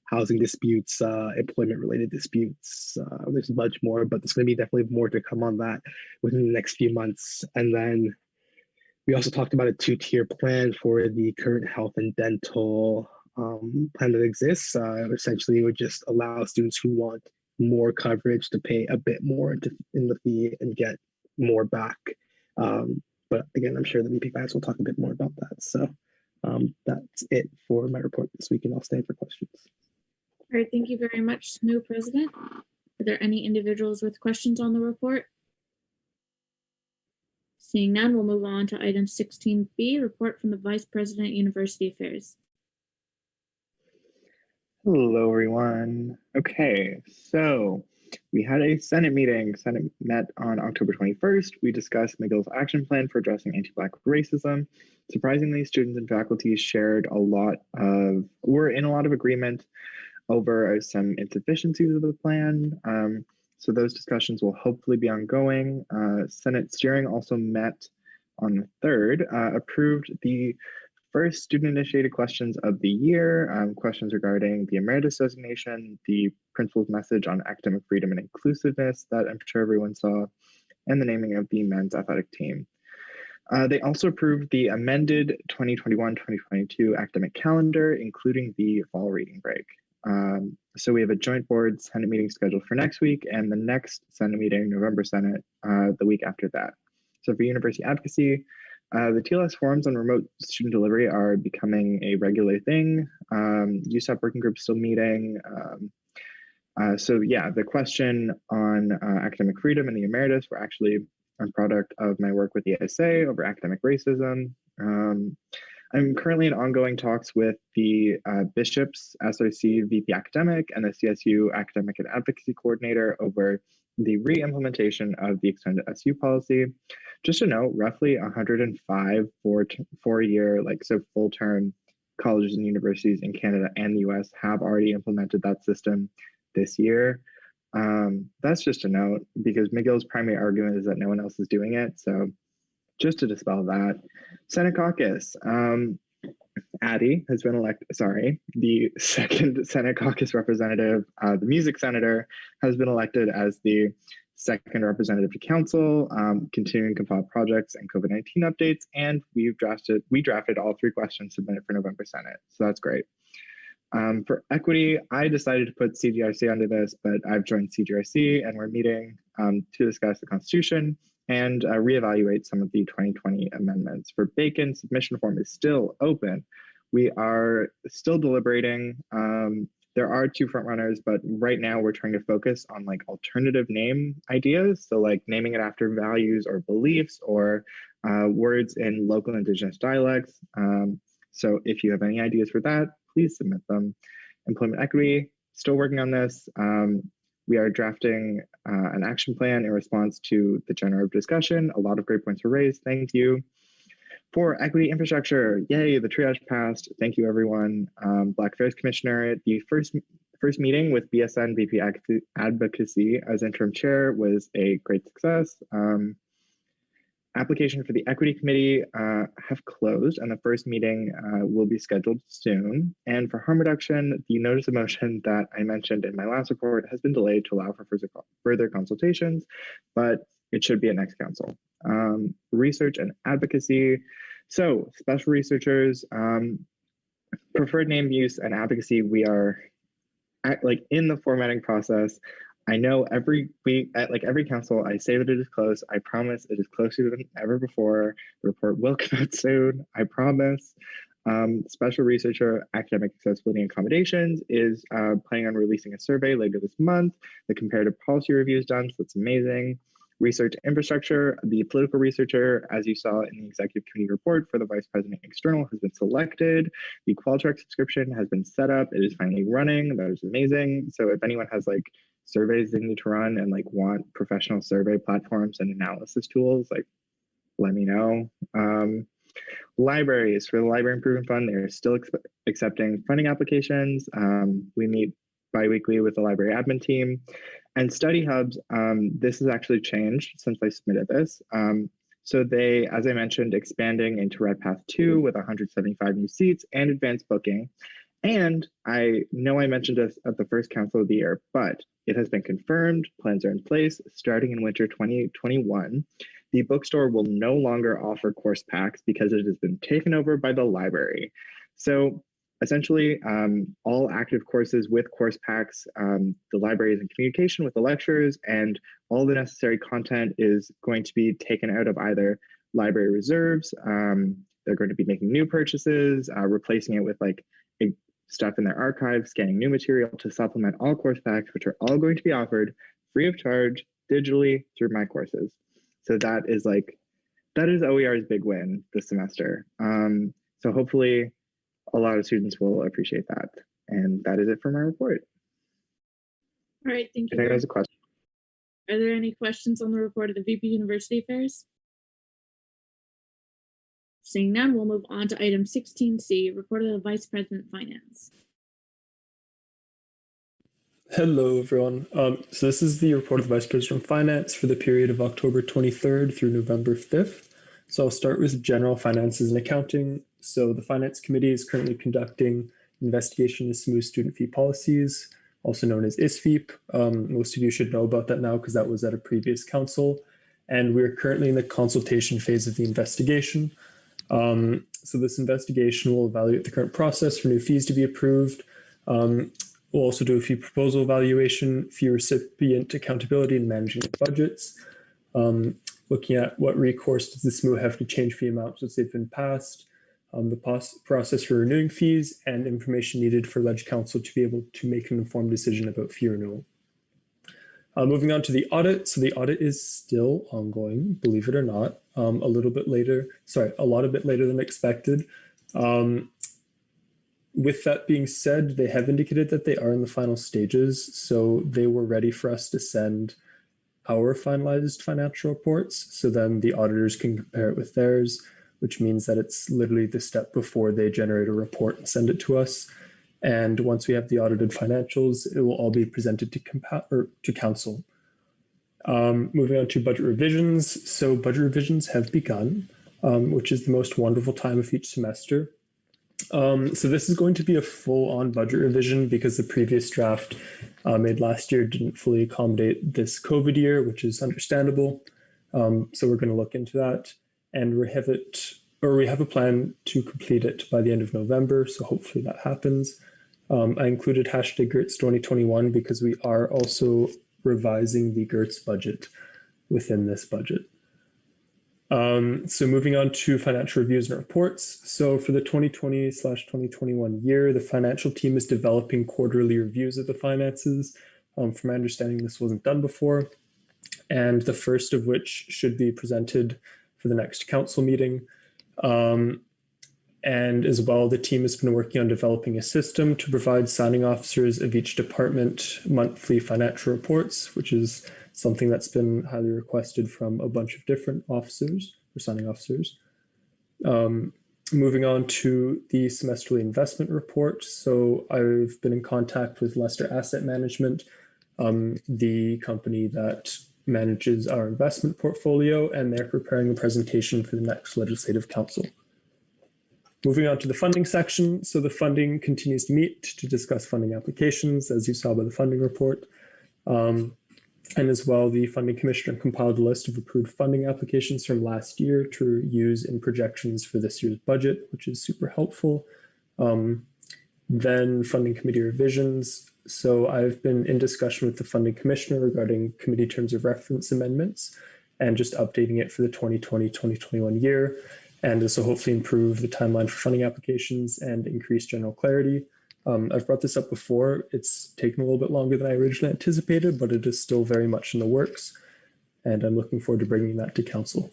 housing disputes, employment related disputes. There's much more, but there's going to be definitely more to come on that within the next few months. And then we also talked about a 2-tier plan for the current health and dental plan that exists. Essentially, it would just allow students who want more coverage to pay a bit more in the fee and get more back. But again, I'm sure the VP Finance will talk a bit more about that. So that's it for my report this week, and I'll stay for questions. All right, thank you very much, SMU President. Are there any individuals with questions on the report? Seeing none, we'll move on to item 16B, report from the Vice President, University Affairs. Hello, everyone. Okay, so we had a Senate meeting. Senate met on October 21st. We discussed McGill's action plan for addressing anti-Black racism. Surprisingly, students and faculty were in a lot of agreement over some insufficiencies of the plan. So those discussions will hopefully be ongoing. Senate steering also met on the 3rd, approved the first student-initiated questions of the year, questions regarding the emeritus designation, the principal's message on academic freedom and inclusiveness that I'm sure everyone saw, and the naming of the men's athletic team. They also approved the amended 2021-2022 academic calendar, including the fall reading break. So we have a joint board Senate meeting scheduled for next week, and the next Senate meeting, November Senate, the week after that. So for university advocacy, the TLS forums on remote student delivery are becoming a regular thing. USAP working group still meeting. So yeah, the question on academic freedom and the emeritus were actually a product of my work with the ESA over academic racism. I'm currently in ongoing talks with the Bishops SRC VP Academic and the CSU Academic and Advocacy Coordinator over the re-implementation of the extended SU policy. Just to note, roughly 105 four-year, full-term colleges and universities in Canada and the US have already implemented that system this year. That's just a note because McGill's primary argument is that no one else is doing it. So just to dispel that, Senate caucus. Addie has been elected, the second Senate caucus representative, the music senator, has been elected as the second representative to council, continuing to file projects and COVID-19 updates, and we drafted all 3 questions submitted for November Senate, so that's great. For equity, I decided to put CGRC under this, but I've joined CGRC and we're meeting to discuss the Constitution and reevaluate some of the 2020 amendments. For Bacon, submission form is still open. We are still deliberating. There are 2 frontrunners, but right now we're trying to focus on alternative name ideas. So naming it after values or beliefs or words in local Indigenous dialects. So if you have any ideas for that, please submit them. Employment equity, still working on this. We are drafting an action plan in response to the general discussion. A lot of great points were raised. Thank you. For equity infrastructure, yay, the triage passed. Thank you, everyone. Black Affairs Commissioner, the first meeting with BSN VP Advocacy as interim chair was a great success. Application for the equity committee have closed and the first meeting will be scheduled soon. And for harm reduction, the notice of motion that I mentioned in my last report has been delayed to allow for further consultations, but it should be at next council. Research and advocacy. So special researchers, preferred name use and advocacy, we are in the formatting process. I know every week, at every council, I say that it is close. I promise it is closer than ever before. The report will come out soon, I promise. Special researcher academic accessibility and accommodations is planning on releasing a survey later this month. The comparative policy review is done, so that's amazing. Research infrastructure, the political researcher, as you saw in the executive committee report for the vice president external, has been selected. The Qualtrics subscription has been set up. It is finally running. That is amazing. So if anyone has surveys they need to run and want professional survey platforms and analysis tools, let me know. Libraries, for the Library Improvement Fund, they're still accepting funding applications. We meet bi-weekly with the library admin team. And study hubs, this has actually changed since I submitted this. So they, as I mentioned, expanding into Red Path 2 with 175 new seats and advanced booking. And I know I mentioned this at the first council of the year, but it has been confirmed, plans are in place, starting in winter 2021. The bookstore will no longer offer course packs because it has been taken over by the library. So essentially, all active courses with course packs, the library is in communication with the lecturers, and all the necessary content is going to be taken out of either library reserves. They're going to be making new purchases, replacing it with like stuff in their archive, scanning new material to supplement all course packs, which are all going to be offered free of charge digitally through my courses. So that is OER's big win this semester. So hopefully a lot of students will appreciate that. And that is it for my report. All right, thank you. I think there's a question. Are there any questions on the report of the VP University Affairs? Seeing none, we'll move on to item 16C, report of the Vice President Finance. Hello, everyone. So this is the report of the Vice President of Finance for the period of October 23rd through November 5th. So I'll start with general finances and accounting. So the Finance Committee is currently conducting investigation into SSMU student fee policies, also known as ISFEP. Most of you should know about that now because that was at a previous council. And we're currently in the consultation phase of the investigation. So this investigation will evaluate the current process for new fees to be approved. We'll also do a fee proposal evaluation, fee recipient accountability, and managing the budgets. Looking at what recourse does the SSMU have to change fee amounts once they've been passed, the process for renewing fees, and information needed for Ledge Council to be able to make an informed decision about fee renewal. Moving on to the audit. So the audit is still ongoing, believe it or not, a lot a bit later than expected. With that being said, they have indicated that they are in the final stages, so they were ready for us to send our finalized financial reports, so then the auditors can compare it with theirs, which means that it's literally the step before they generate a report and send it to us. And once we have the audited financials, it will all be presented to council. Moving on to budget revisions. So budget revisions have begun, which is the most wonderful time of each semester. So this is going to be a full-on budget revision because the previous draft made last year didn't fully accommodate this COVID year, which is understandable. So we're going to look into that, and we have a plan to complete it by the end of November. So hopefully that happens. I included hashtag GERTS 2021 because we are also revising the GERTS budget within this budget. So moving on to financial reviews and reports. So for the 2020/2021 year, the financial team is developing quarterly reviews of the finances. From my understanding, this wasn't done before, and the first of which should be presented for the next council meeting. And as well, the team has been working on developing a system to provide signing officers of each department monthly financial reports, which is something that's been highly requested from a bunch of different officers or signing officers. Moving on to the semesterly investment report. So I've been in contact with Leicester Asset Management, the company that manages our investment portfolio, and they're preparing a presentation for the next legislative council. Moving on to the funding section. So the funding continues to meet to discuss funding applications, as you saw by the funding report. And as well, the funding commissioner compiled a list of approved funding applications from last year to use in projections for this year's budget, which is super helpful. Then funding committee revisions. So I've been in discussion with the funding commissioner regarding committee terms of reference amendments and just updating it for the 2020-2021 year. And this will hopefully improve the timeline for funding applications and increase general clarity. I've brought this up before. It's taken a little bit longer than I originally anticipated, but it is still very much in the works. And I'm looking forward to bringing that to council.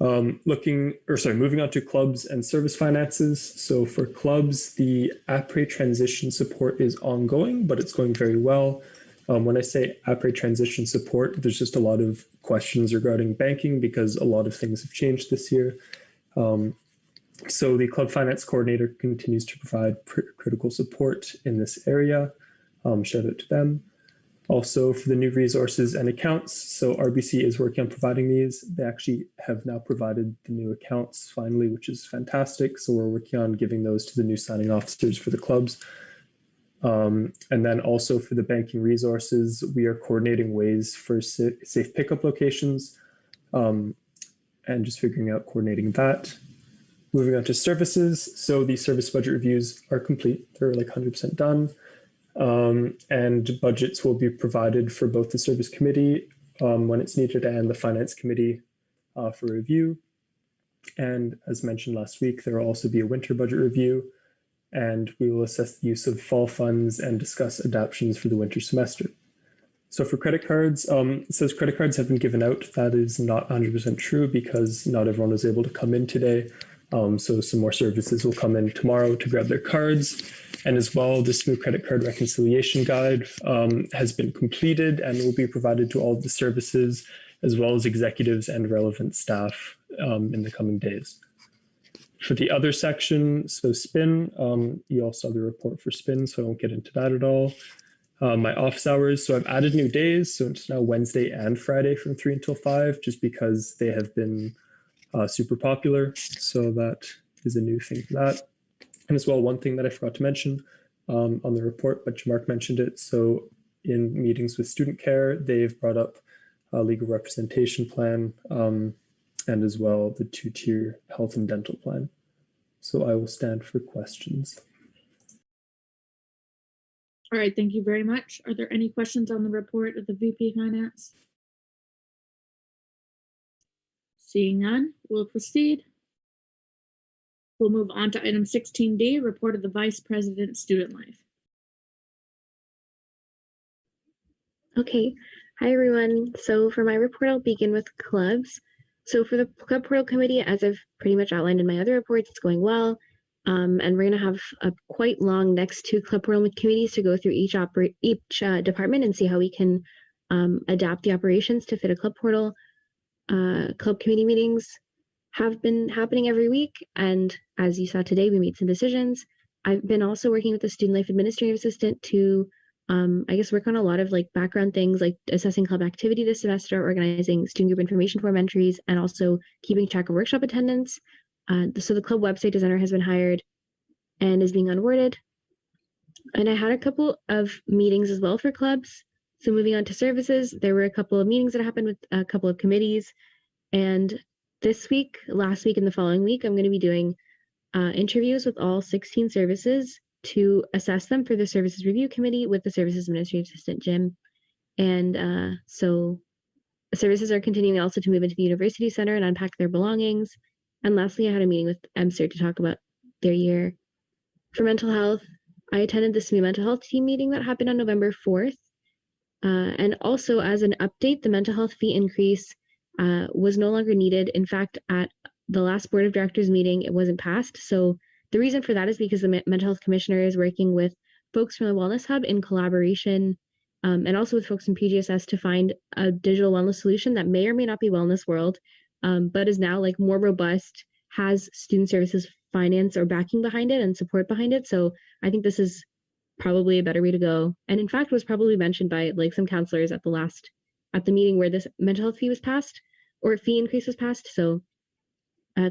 Moving on to clubs and service finances. So for clubs, the APRE transition support is ongoing, but it's going very well. When I say APRE transition support, there's just a lot of questions regarding banking because a lot of things have changed this year. So the club finance coordinator continues to provide critical support in this area. Shout out to them. Also, for the new resources and accounts, so RBC is working on providing these. They actually have now provided the new accounts finally, which is fantastic. So we're working on giving those to the new signing officers for the clubs. And then also for the banking resources, we are coordinating ways for safe pickup locations and just figuring out coordinating that. Moving on to services. So the service budget reviews are complete. They're like 100% done. And budgets will be provided for both the service committee when it's needed and the finance committee for review. And as mentioned last week, there will also be a winter budget review, and we will assess the use of fall funds and discuss adaptations for the winter semester. So for credit cards, it says credit cards have been given out. That is not 100% true because not everyone was able to come in today. So some more services will come in tomorrow to grab their cards. And as well, the SSMU credit card reconciliation guide has been completed and will be provided to all of the services as well as executives and relevant staff in the coming days. For the other section, so SPIN, you all saw the report for SPIN, so I won't get into that at all. My office hours, so I've added new days, so it's now Wednesday and Friday from 3 until 5, just because they have been super popular. So that is a new thing for that. And as well, one thing that I forgot to mention on the report, but Mark mentioned it. So in meetings with student care, they've brought up a legal representation plan and as well the 2-tier health and dental plan. So I will stand for questions. All right, thank you very much. Are there any questions on the report of the VP Finance? Seeing none, we'll proceed. We'll move on to item 16D, report of the Vice President Student Life. Okay, hi everyone. So for my report, I'll begin with clubs. So for the Club Portal Committee, as I've pretty much outlined in my other reports, it's going well. And we're going to have a quite long next 2 Club Portal committees to go through each department and see how we can adapt the operations to fit a Club Portal. Club committee meetings have been happening every week, and as you saw today, we made some decisions. I've been also working with the Student Life Administrative Assistant to I guess work on a lot of like background things like assessing club activity this semester, organizing student group information form entries, and also keeping track of workshop attendance. So the club website designer has been hired and is being onboarded. And I had a couple of meetings as well for clubs. So moving on to services, there were a couple of meetings that happened with a couple of committees. And this week, last week, and the following week, I'm going to be doing interviews with all 16 services to assess them for the services review committee with the services administrative assistant, Jim. And so services are continuing also to move into the university center and unpack their belongings. And lastly, I had a meeting with MCER to talk about their year. For mental health, I attended the SMU mental health team meeting that happened on November 4th. And also as an update, the mental health fee increase was no longer needed. In fact, at the last board of directors meeting, it wasn't passed. So the reason for that is because the mental health commissioner is working with folks from the Wellness Hub in collaboration and also with folks from PGSS to find a digital wellness solution that may or may not be Wellness World, but is now like more robust, has student services finance or backing behind it and support behind it. So I think this is probably a better way to go. And in fact, was probably mentioned by like some counselors at the meeting where this mental health fee was passed or fee increase was passed. So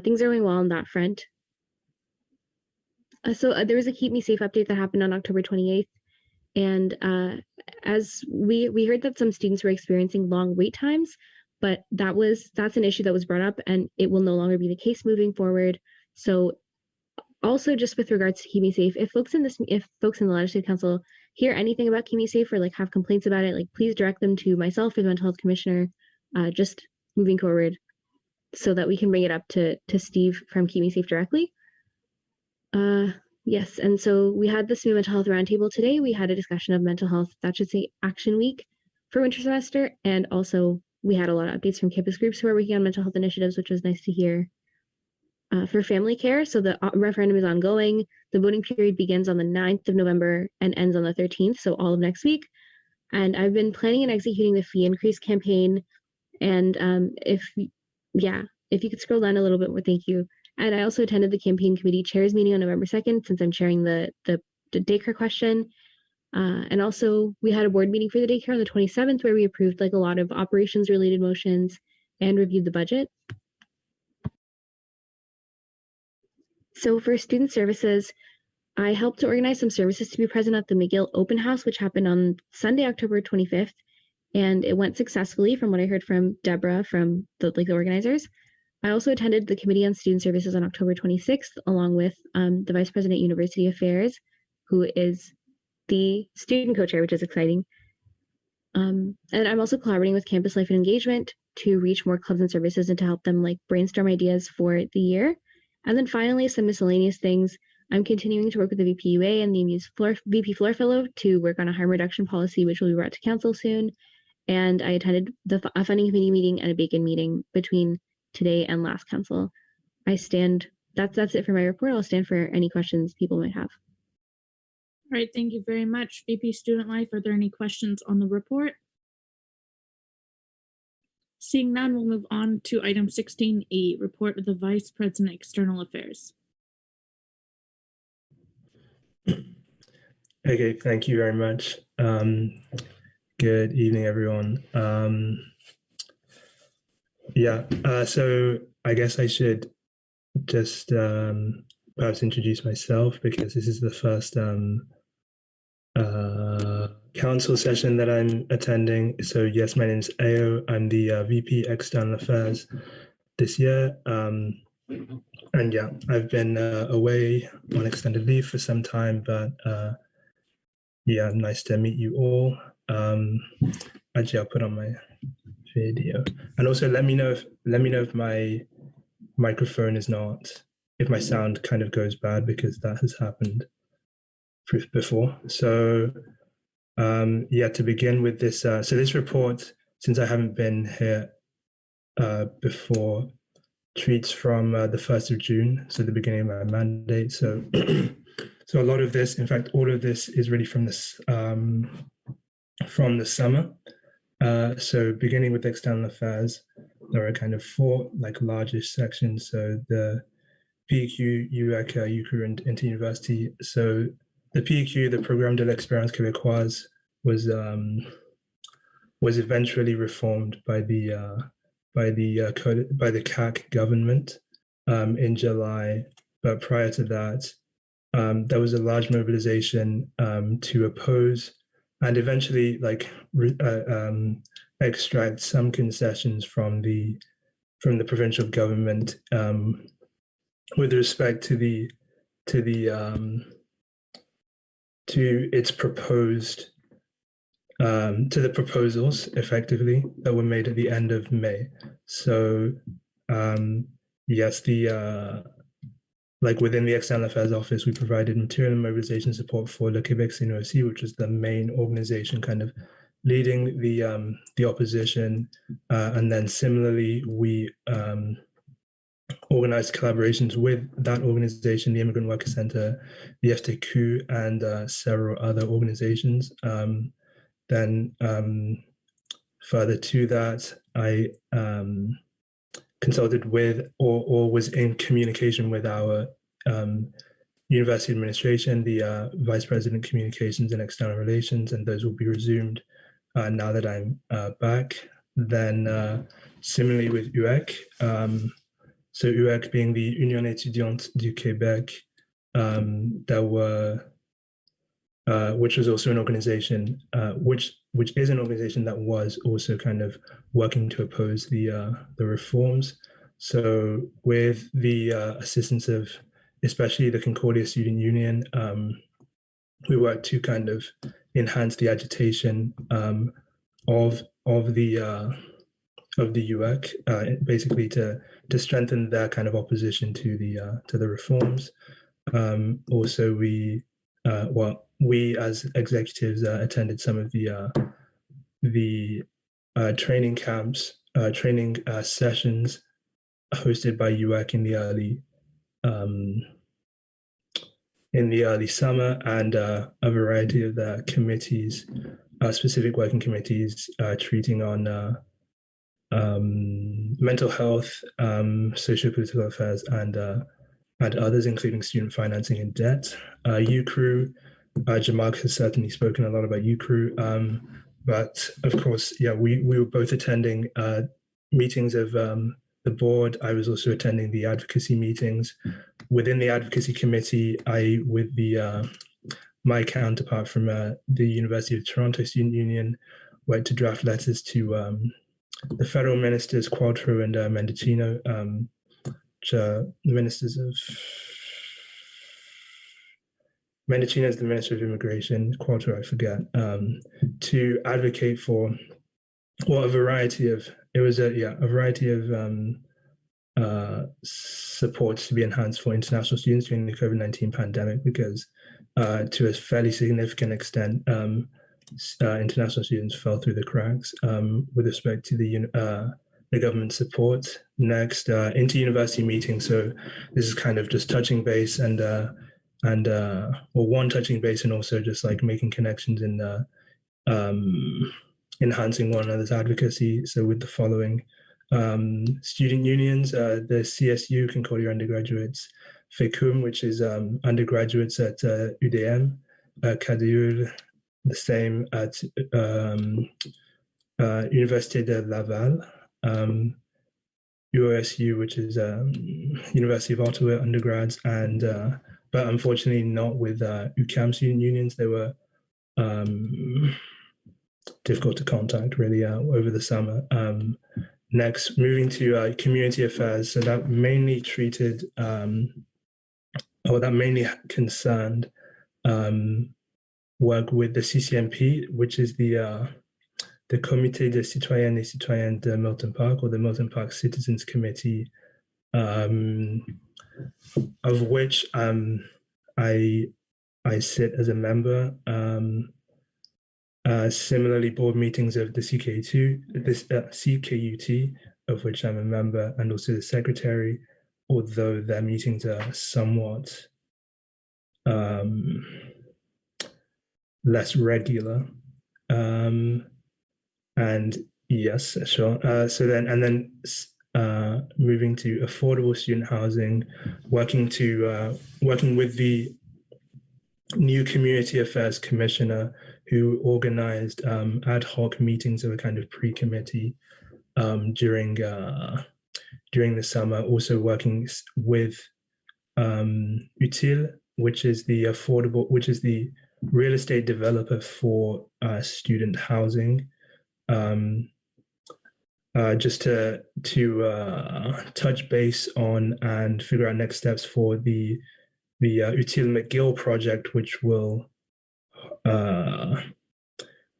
things are going well on that front. So there was a Keep Me Safe update that happened on October 28th. And as we heard that some students were experiencing long wait times, but that's an issue that was brought up and it will no longer be the case moving forward. So also just with regards to Keep Me Safe, if folks in the Legislative Council hear anything about Keep Me Safe or like have complaints about it, like please direct them to myself or the Mental Health Commissioner, just moving forward so that we can bring it up to Steve from Keep Me Safe directly. Yes, and so we had the SMU Mental Health Roundtable today. We had a discussion of mental health, that should say Action Week for winter semester, and also we had a lot of updates from campus groups who are working on mental health initiatives, which was nice to hear. For family care, so the referendum is ongoing. The voting period begins on the 9th of November and ends on the 13th, so all of next week. And I've been planning and executing the fee increase campaign. And if you could scroll down a little bit more, thank you. And I also attended the campaign committee chairs meeting on November 2nd, since I'm chairing the daycare question. And also we had a board meeting for the daycare on the 27th where we approved like a lot of operations related motions and reviewed the budget. So for student services, I helped to organize some services to be present at the McGill Open House, which happened on Sunday, October 25th. And it went successfully from what I heard from Deborah from the organizers. I also attended the Committee on Student Services on October 26th, along with the Vice President University Affairs, who is the student co-chair, which is exciting. And I'm also collaborating with Campus Life and Engagement to reach more clubs and services and to help them like brainstorm ideas for the year. And then finally, some miscellaneous things. I'm continuing to work with the VPUA and the MU's VP Floor Fellow to work on a harm reduction policy, which will be brought to council soon. And I attended a funding committee meeting and a bacon meeting between today and last council. That's it for my report. I'll stand for any questions people might have. All right, thank you very much. VP Student Life, are there any questions on the report? Seeing none, we'll move on to item 16E, report of the Vice President External Affairs. Okay, thank you very much. Good evening, everyone. So I guess I should just perhaps introduce myself because this is the first council session that I'm attending. So yes, my name is Ayo. I'm the VP External Affairs this year. And yeah, I've been away on extended leave for some time, but yeah, nice to meet you all. Actually, I'll put on my video, and also let me know if my microphone is not, if my sound kind of goes bad, because that has happened before. So yeah, to begin with this, so this report, since I haven't been here before, treats from the 1st of June, so the beginning of my mandate. So so a lot of this, in fact, all of this is really from this from the summer. So beginning with external affairs, there are kind of 4 like largest sections. So the PEQ, UEC, UCRU, and inter-university. So the PEQ, the Programme de l'Expérience Québécoise, was eventually reformed by the CAC government in July. But prior to that, there was a large mobilization to oppose and eventually extract some concessions from the provincial government with respect to its proposed to the proposals effectively that were made at the end of May. So yes, within the External Affairs Office, we provided material and mobilization support for Le Québec CNOSC, which was the main organization kind of leading the opposition. And then similarly, we organized collaborations with that organization, the Immigrant Worker Center, the FTQ, and several other organizations. Then further to that, I consulted with or was in communication with our university administration, the Vice President Communications and External Relations, and those will be resumed now that I'm back. Then similarly with UEC, so UEC being the Union étudiante du Québec, which was also an organization, which is an organization that was also kind of working to oppose the reforms. So with the assistance of especially the Concordia Student Union, we worked to kind of enhance the agitation of the UEC, basically to strengthen their kind of opposition to the reforms. Also, we as executives attended some of the training camps, training sessions hosted by UEC in the early summer, and a variety of the committees, specific working committees treating on mental health, socio-political affairs, and others, including student financing and debt. UCRU Jamark has certainly spoken a lot about UCRU. But of course, yeah, we were both attending meetings of the board. I was also attending the advocacy meetings. Within the advocacy committee, I, with my counterpart from the University of Toronto Student Union, went to draft letters to the federal ministers Qualtrough and Mendocino, which are the ministers of Mendocino is the Minister of Immigration, Qualtrough I forget, to advocate for a variety of supports to be enhanced for international students during the COVID-19 pandemic, because to a fairly significant extent, international students fell through the cracks with respect to the government support. Next, inter-university meetings. So this is kind of just touching base and one touching base, and also just like making connections in enhancing one another's advocacy. So with the following student unions, the CSU, Concordia Undergraduates, FECUM, which is undergraduates at UDM, CADUR, the same at Université de Laval, UOSU, which is University of Ottawa undergrads, and but unfortunately not with UQAM student unions. They were difficult to contact really over the summer. Next, moving to community affairs. So that mainly treated, that mainly concerned work with the CCMP, which is the Comité des Citoyennes et Citoyens de Milton Park, or the Milton Park Citizens Committee, of which I sit as a member. Similarly, board meetings of the CKUT, of which I'm a member, and also the secretary, although their meetings are somewhat less regular. And yes, sure. So then moving to affordable student housing, working with the new community affairs commissioner, who organized ad hoc meetings of a kind of pre-committee during the summer. Also working with UTIL, which is the real estate developer for student housing. Just to touch base on and figure out next steps for the UTIL McGill project, which will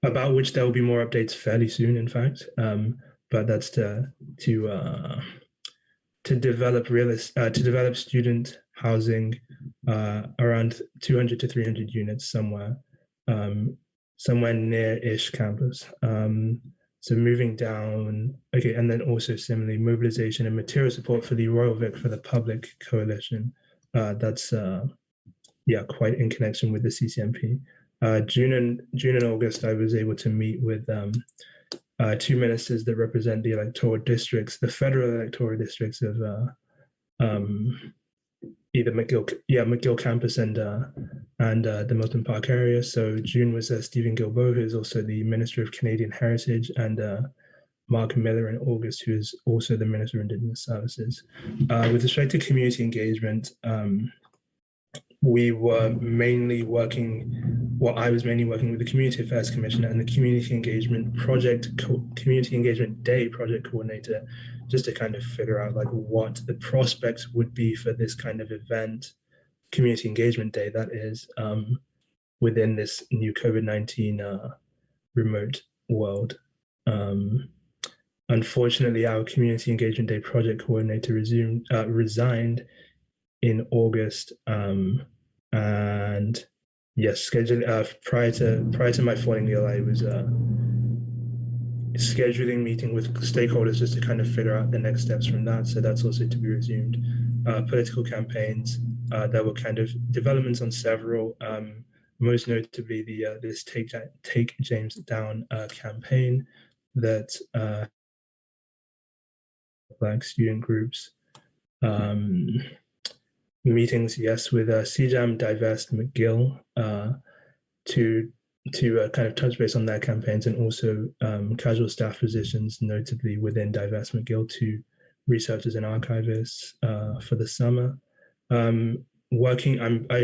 about which there will be more updates fairly soon, in fact. But that's to develop student housing around 200 to 300 units somewhere near-ish campus. So moving down, okay, and then also similarly mobilization and material support for the Royal Vic for the Public Coalition. That's quite in connection with the CCMP. June and August, I was able to meet with two ministers that represent the electoral districts, the federal electoral districts of either McGill campus and the Milton Park area. So June was Stephen Guilbeault, who is also the Minister of Canadian Heritage, and Mark Miller in August, who is also the Minister of Indigenous Services. With respect to community engagement, we were mainly working, I was mainly working with the Community Affairs Commissioner and the Community Engagement Day project coordinator, just to kind of figure out what the prospects would be for this kind of event, Community Engagement Day, that is, within this new COVID-19 remote world. Unfortunately, our Community Engagement Day project coordinator resigned in August, and yes, scheduled prior to my falling ill, I was scheduling meeting with stakeholders just to kind of figure out the next steps from that. So that's also to be resumed. Political campaigns, there were kind of developments on several, most notably this Take James Down campaign that Black student groups. Meetings, yes, with CJAM, Divest, McGill, to kind of touch base on their campaigns, and also casual staff positions, notably within Divestment Guild, to researchers and archivists for the summer. I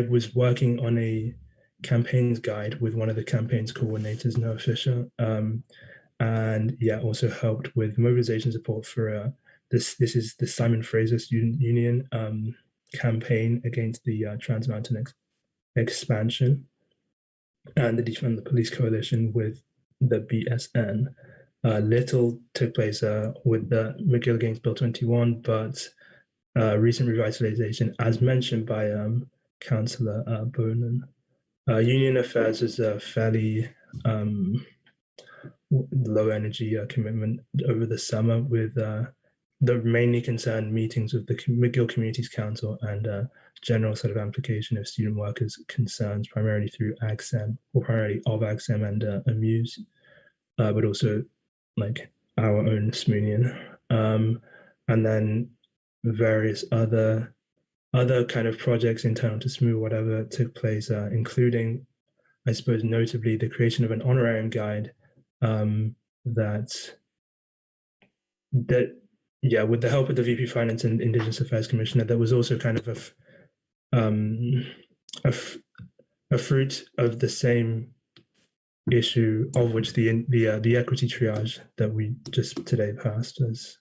was working on a campaigns guide with one of the campaigns coordinators, Noah Fisher, and yeah, also helped with mobilization support for this is the Simon Fraser Student Union campaign against the Trans Mountain expansion, and the Defund the Police Coalition with the BSN. Little took place with the McGill against Bill 21, but recent revitalization, as mentioned by Councillor Bonan. Union affairs is a fairly low energy commitment over the summer, with the mainly concerned meetings of the McGill Communities Council and general sort of amplification of student workers' concerns, primarily through AgSem, or primarily of AgSem and Amuse, but also like our own SMUnian, and then various other kind of projects internal to SMU, whatever took place, including, I suppose, notably the creation of an honorarium guide that with the help of the VP Finance and Indigenous Affairs Commissioner, that was also kind of a fruit of the same issue, of which the equity triage that we just today passed is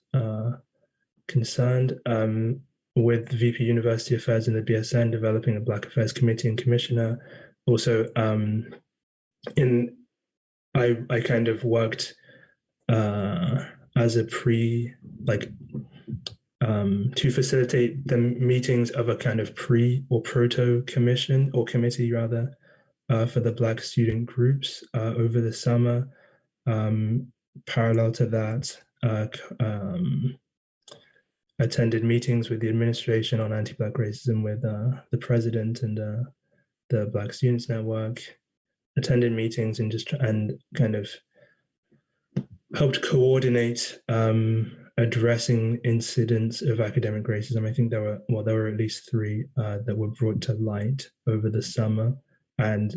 concerned, with VP University Affairs and the BSN developing a Black Affairs Committee and Commissioner. Also, I kind of worked as a to facilitate the meetings of a kind of pre or proto commission, or committee rather, for the Black student groups over the summer. Parallel to that, attended meetings with the administration on anti-Black racism with the president and the Black Students Network. Attended meetings and kind of helped coordinate addressing incidents of academic racism. I think there were at least 3 that were brought to light over the summer, and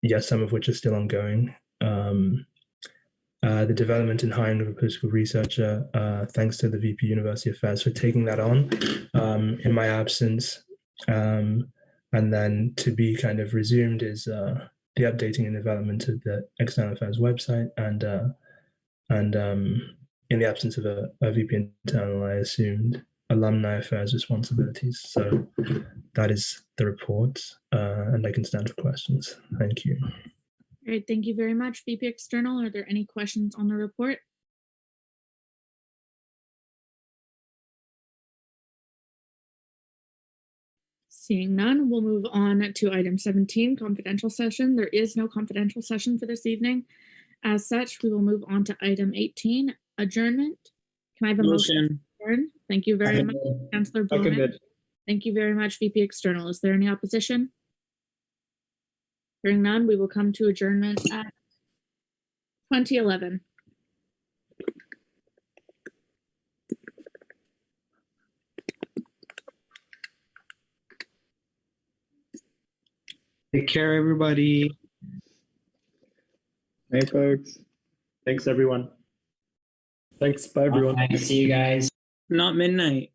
yes, some of which are still ongoing. The development and hiring of a political researcher, thanks to the VP University Affairs for taking that on in my absence. And then to be kind of resumed is the updating and development of the External Affairs website, and in the absence of a VP internal, I assumed alumni affairs responsibilities. So that is the report, and I can stand for questions. Thank you. Great, thank you very much, VP External. Are there any questions on the report? Seeing none, we'll move on to item 17, confidential session. There is no confidential session for this evening. As such, we will move on to item 18, adjournment. Can I have a motion? Thank you very much, Councillor Bonan. Thank you very much, VP External. Is there any opposition? Hearing none, we will come to adjournment at 2011. Take care, everybody. Hey, folks. Thanks, everyone. Thanks. Bye, everyone. Bye. See you guys. Not midnight.